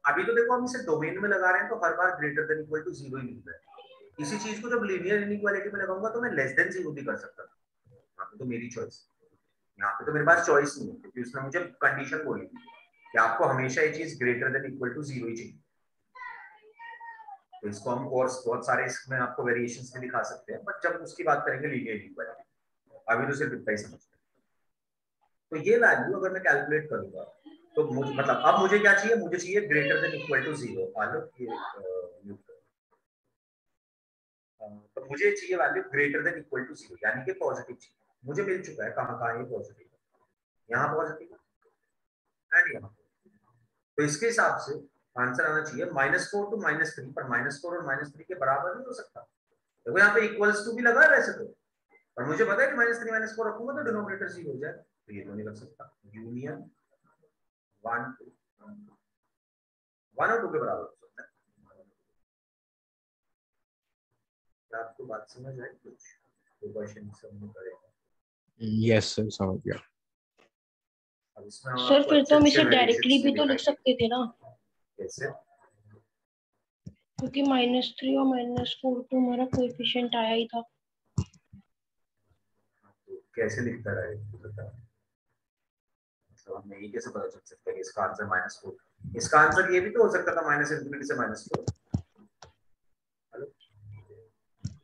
अभी तो देखो हम इसे डोमेन में लगा रहे हैं तो हर बार ग्रेटर देन इक्वल टू 0 ही मिलता है। इसी चीज को जब लीनियर इनइक्वालिटी में लगाऊंगा तो मैं लेस देन 0 भी कर सकता था, यहाँ पे तो मेरी चॉइस, यहाँ पे तो मेरे पास चॉइस नहीं है क्योंकि उसने मुझे कंडीशन बोली थी कि आपको हमेशा ये चीज ग्रेटर देन इक्वल टू 0 ही चाहिए। तो इसको हम कोर्स बहुत सारे इसमें आपको वेरिएशंस में दिखा सकते हैं, बट जब उसकी बात करेंगे लीनियर इनइक्वालिटी, अभी तो सिर्फ इतना ही समझते हैं। तो ये वैल्यू अगर मैं कैलकुलेट करूंगा तो मुझे मतलब अब मुझे क्या चाहिए, मुझे चाहिए ग्रेटर देन इक्वल टू 0। तो मुझे चाहिए value greater than equal to 0 यानी कि पॉजिटिव चाहिए। मुझे मिल चुका है, कहाँ ये पॉजिटिव है, यहाँ पॉजिटिव एंड यहाँ। तो इसके हिसाब से आंसर आना चाहिए -4 to -3, पर -4 और -3 के बराबर नहीं हो सकता। देखो यहाँ पे इक्वल्स टू भी लगा है वैसे तो, पर मुझे पता है कि -3 -4 रखूंगा तो डिनोमिनेटर 0 हो जाएगा, तो ये तो नहीं रख सकता। यूनियन 1 और 2 के बराबर हो सकता है। क्या आपको बात समझ आई? कुछ तो क्वेश्चन सबमिट करेगा।
यस सर, समझ गया।
अब इसमें
सर फिर तो हम इसे डायरेक्टली भी तो लिख सकते थे ना,
कैसे?
क्योंकि -3 और -4 तो हमारा कोएफिशिएंट आया ही था।
तो कैसे लिखता है बता, मतलब हमें ये कैसे पता चल सकता है कि इसका आंसर -4? इसका आंसर ये भी तो हो सकता था -∞ से -4,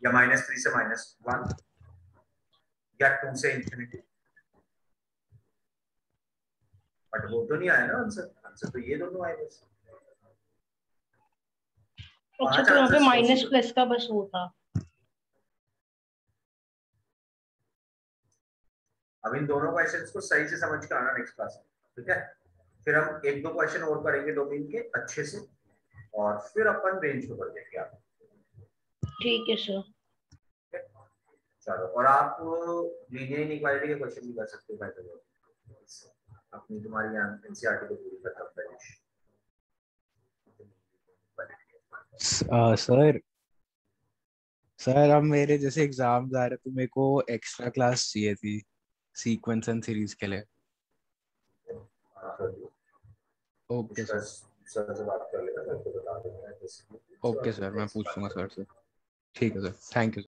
या -3 से -1, या 2 से इंफिनिटी, बट वो तो नहीं आया ना आंसर। आंसर तो ये दोनों आए बस।
अच्छा तो यहाँ पे माइनस प्लस का बस वो था।
अब इन दोनों क्वेश्चंस को सही से समझ के आना नेक्स्ट क्लास में, ठीक है? फिर हम 1-2 क्वेश्चन और करेंगे डोमेन के अच्छे से, और फिर अपन रेंज को कर देंगे आप।
ठीक है सर।
चलो, और आप लीनियर इनइक्वालिटी के क्वेश्चन भी कर सकते हो बेहतर अपनी, तुम्हारी एनसीईआरटी को पूरी खत्म करें।
सर अब मेरे जैसे एग्जाम्स आ रहे तो मेरे को एक्स्ट्रा क्लास चाहिए थी सीक्वेंस एंड सीरीज के लिए। Okay sir.
सर से बात कर लेना, सर को बता देना।
ओके सर, मैं पूछ लूंगा सर से। ठीक है सर, थैंक यू।